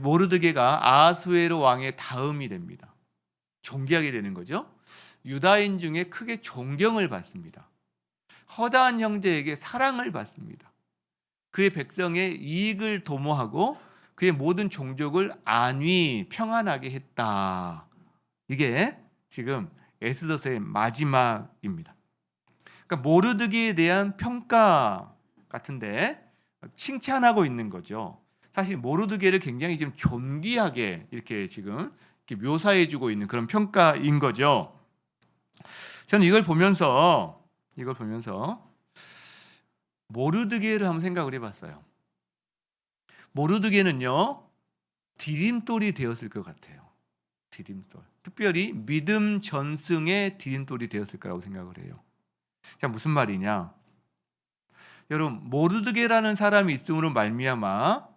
모르드게가 아하수에로 왕의 다음이 됩니다. 존귀하게 되는 거죠. 유다인 중에 크게 존경을 받습니다. 허다한 형제에게 사랑을 받습니다. 그의 백성의 이익을 도모하고 그의 모든 종족을 안위 평안하게 했다. 이게 지금 에스더서의 마지막입니다. 그러니까 모르드게에 대한 평가 같은데 칭찬하고 있는 거죠. 사실 모르드게를 굉장히 지금 존귀하게 이렇게 지금 이렇게 묘사해주고 있는 그런 평가인 거죠. 저는 이걸 보면서 모르드게를 한번 생각을 해봤어요. 모르드게는요 디딤돌이 되었을 것 같아요. 디딤돌. 특별히 믿음 전승의 디딤돌이 되었을 거라고 생각을 해요. 자, 무슨 말이냐? 여러분, 모르드게라는 사람이 있음으로 말미암아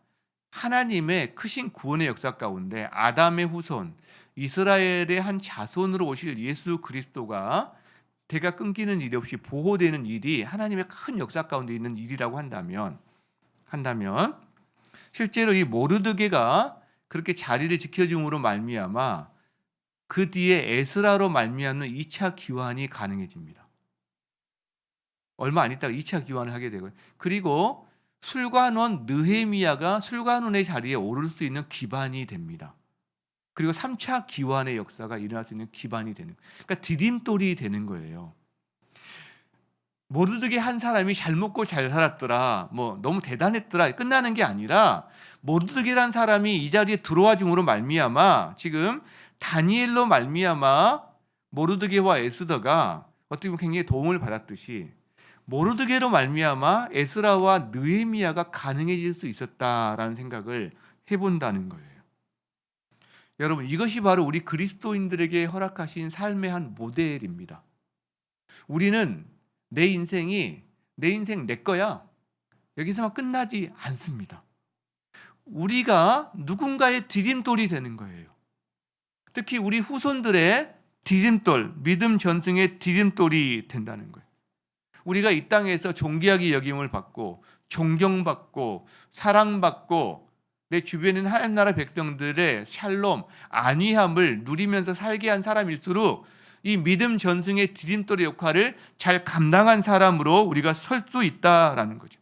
하나님의 크신 구원의 역사 가운데 아담의 후손, 이스라엘의 한 자손으로 오실 예수 그리스도가 대가 끊기는 일이 없이 보호되는 일이 하나님의 큰 역사 가운데 있는 일이라고 한다면 실제로 이 모르드게가 그렇게 자리를 지켜줌으로 말미암아 그 뒤에 에스라로 말미암는 2차 기환이 가능해집니다. 얼마 안 있다가 2차 기환을 하게 되고요. 그리고 술관원 느헤미야가 술관원의 자리에 오를 수 있는 기반이 됩니다. 그리고 3차 기환의 역사가 일어날 수 있는 기반이 되는 거예요. 그러니까 디딤돌이 되는 거예요. 모르드게 한 사람이 잘 먹고 잘 살았더라, 뭐 너무 대단했더라 끝나는 게 아니라 모르드게란 사람이 이 자리에 들어와 줌으로 말미암아 지금 다니엘로 말미암아 모르드게와 에스더가 어떻게 보면 굉장히 도움을 받았듯이 모르드게로 말미암아 에스라와 느헤미야가 가능해질 수 있었다라는 생각을 해본다는 거예요. 여러분, 이것이 바로 우리 그리스도인들에게 허락하신 삶의 한 모델입니다. 우리는 내 인생 내 거야, 여기서만 끝나지 않습니다. 우리가 누군가의 디딤돌이 되는 거예요. 특히 우리 후손들의 디딤돌, 믿음 전승의 디딤돌이 된다는 거예요. 우리가 이 땅에서 존귀하게 여김을 받고 존경받고 사랑받고 내 주변에 있는 하나님 나라 백성들의 샬롬, 안위함을 누리면서 살게 한 사람일수록 이 믿음 전승의 디딤돌의 역할을 잘 감당한 사람으로 우리가 설 수 있다라는 거죠.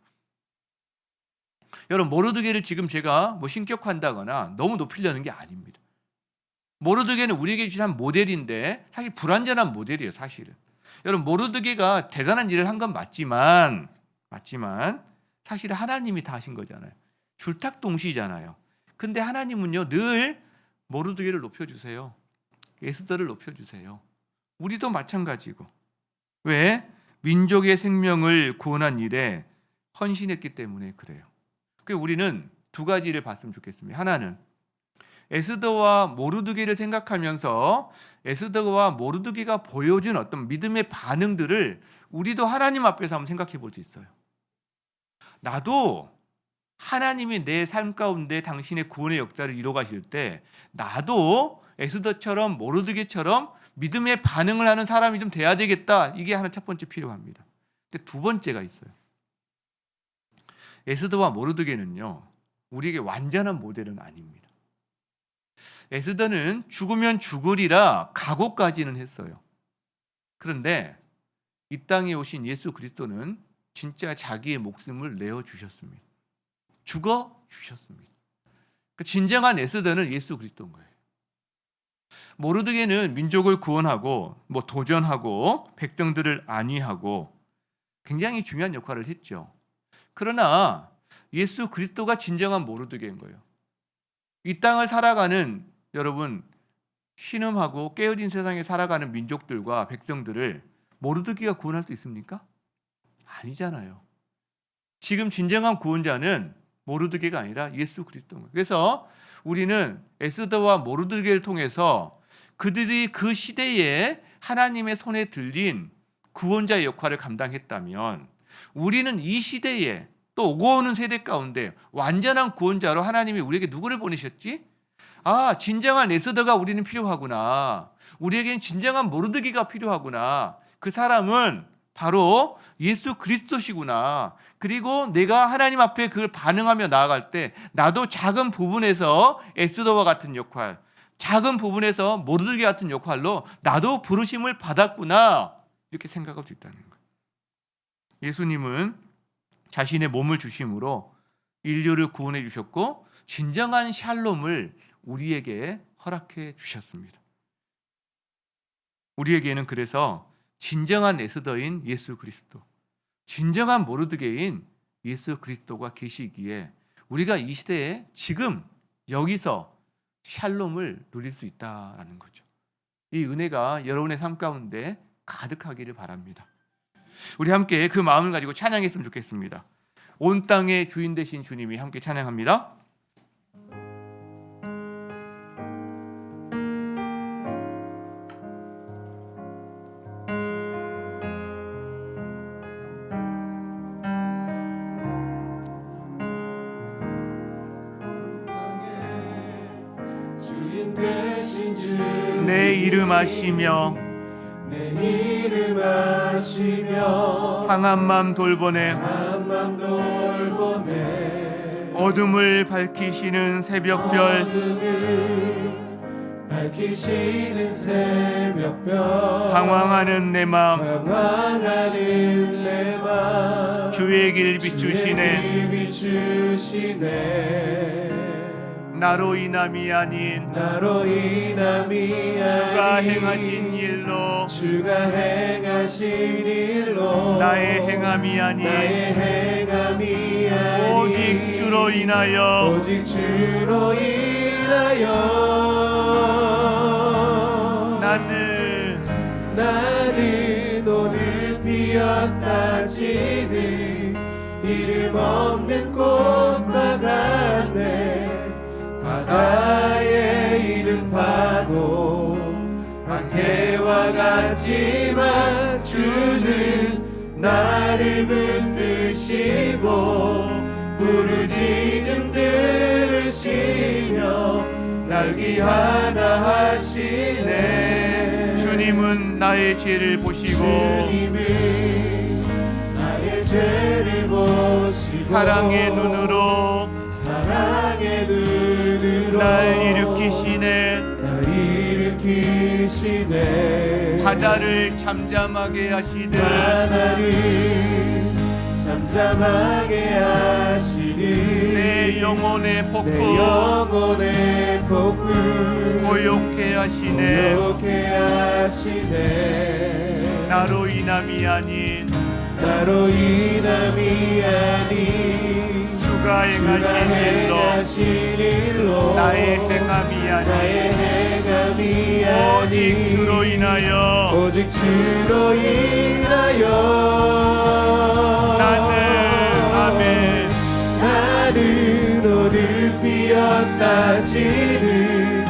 여러분, 모르드게를 지금 제가 신격화한다거나 너무 높이려는 게 아닙니다. 모르드게는 우리에게 주신 한 모델인데 사실 불완전한 모델이에요, 사실은. 여러분, 모르드게가 대단한 일을 한 건 맞지만 사실 하나님이 다 하신 거잖아요. 줄탁동시잖아요. 근데 하나님은요, 늘 모르드게를 높여주세요. 에스더를 높여주세요. 우리도 마찬가지고. 왜? 민족의 생명을 구원한 일에 헌신했기 때문에 그래요. 그래서 우리는 두 가지를 봤으면 좋겠습니다. 하나는 에스더와 모르드게를 생각하면서 에스더와 모르드게가 보여준 어떤 믿음의 반응들을 우리도 하나님 앞에서 한번 생각해 볼 수 있어요. 나도 하나님이 내 삶 가운데 당신의 구원의 역사를 이뤄가실 때 나도 에스더처럼 모르드게처럼 믿음의 반응을 하는 사람이 좀 돼야 되겠다. 이게 하나 첫 번째 필요합니다. 근데 두 번째가 있어요. 에스더와 모르드게는요, 우리에게 완전한 모델은 아닙니다. 에스더는 죽으면 죽으리라 각오까지는 했어요. 그런데 이 땅에 오신 예수 그리스도는 진짜 자기의 목숨을 내어주셨습니다. 죽어주셨습니다. 그 진정한 에스더는 예수 그리스도인 거예요. 모르드게는 민족을 구원하고 도전하고 백성들을 안위하고 굉장히 중요한 역할을 했죠. 그러나 예수 그리스도가 진정한 모르드게인 거예요. 이 땅을 살아가는 여러분, 신음하고 깨어진 세상에 살아가는 민족들과 백성들을 모르드게가 구원할 수 있습니까? 아니잖아요. 지금 진정한 구원자는 모르드게가 아니라 예수 그리스도인 거예요. 그래서 우리는 에스더와 모르드게를 통해서 그들이 그 시대에 하나님의 손에 들린 구원자의 역할을 감당했다면 우리는 이 시대에 또 오고 오는 세대 가운데 완전한 구원자로 하나님이 우리에게 누구를 보내셨지? 진정한 에스더가 우리는 필요하구나. 우리에겐 진정한 모르드게가 필요하구나. 그 사람은 바로 예수 그리스도시구나. 그리고 내가 하나님 앞에 그걸 반응하며 나아갈 때 나도 작은 부분에서 에스더와 같은 역할, 작은 부분에서 모르드게 같은 역할로 나도 부르심을 받았구나. 이렇게 생각할 수 있다는 거예요. 예수님은 자신의 몸을 주심으로 인류를 구원해 주셨고 진정한 샬롬을 우리에게 허락해 주셨습니다. 우리에게는 그래서 진정한 에스더인 예수 그리스도, 진정한 모르드게인 예수 그리스도가 계시기에 우리가 이 시대에 지금 여기서 샬롬을 누릴 수 있다라는 거죠. 이 은혜가 여러분의 삶 가운데 가득하기를 바랍니다. 우리 함께 그 마음을 가지고 찬양했으면 좋겠습니다. 온 땅의 주인 되신 주님이 함께 찬양합니다. 내 이름 아시며 상한 맘 돌보네 어둠을 밝히시는 새벽별 방황하는 내 맘 주의 길 비추시네 나로 인함이 아닌 주가 행하신 일로 나의 행함이 아닌 오직 주로 인하여 나는 오늘 피었다 지는 이름 없는 꽃과 같네 바다에 있는 파도 안개와 같지만 주는 나를 붙드시고 부르짖음 들으시며 날 귀하다 하시네. 주님은 나의 죄를 보시고 주님은 나의 죄를 보시고 사랑의 눈으로 날 일으키시네. 바다를 잠잠하게 하시듯 내 영혼의 폭풍 고요케 하시네. 나로 인함이 아닌 주가 행하신 일로 나의 행함이 아닌 오직 주로 인하여 나는 나는 오늘 피었다 지는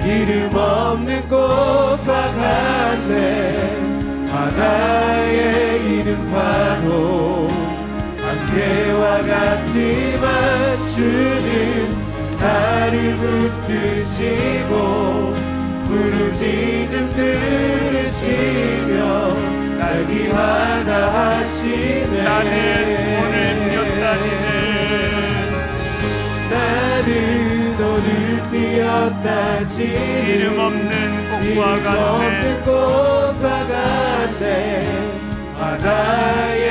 이름 없는 꽃과 같네. 바다에 있는 파도 안개와 같지만 주는 나를 붙드시고 부르짖음 들으시며 날 귀하다 하시네. 나는 오늘 피었다 지는 이름 없는 꽃과 같네. 바다에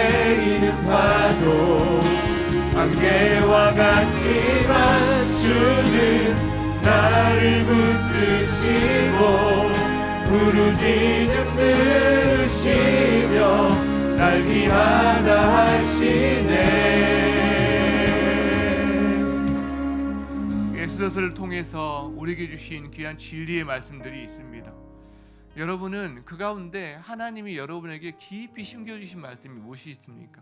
있는 파도 안개와 같지만 주는 나를 붙드시고 부르짖음 들으시며 날 귀하다 하시네. 엑소더스를 통해서 우리에게 주신 귀한 진리의 말씀들이 있습니다. 여러분은 그 가운데 하나님이 여러분에게 깊이 심겨주신 말씀이 무엇이 있습니까?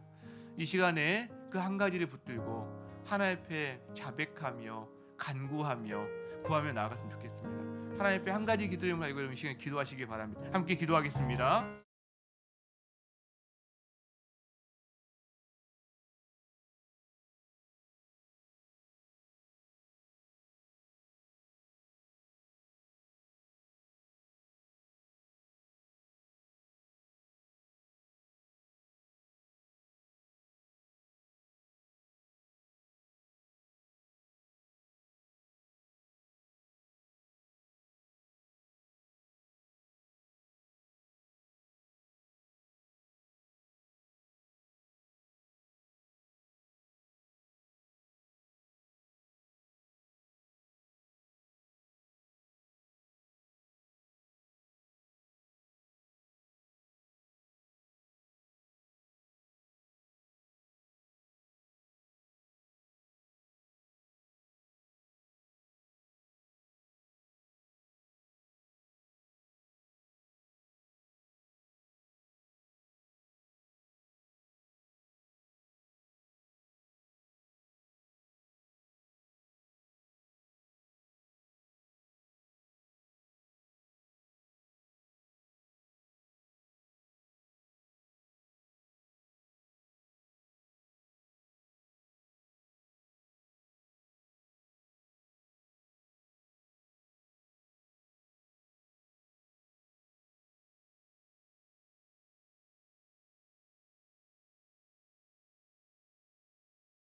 이 시간에 그 한 가지를 붙들고 하나님 앞에 자백하며 간구하며 구하며 나아갔으면 좋겠습니다. 하나님 앞에 한 가지 기도를 말고 여러분 이 시간에 기도하시기 바랍니다. 함께 기도하겠습니다.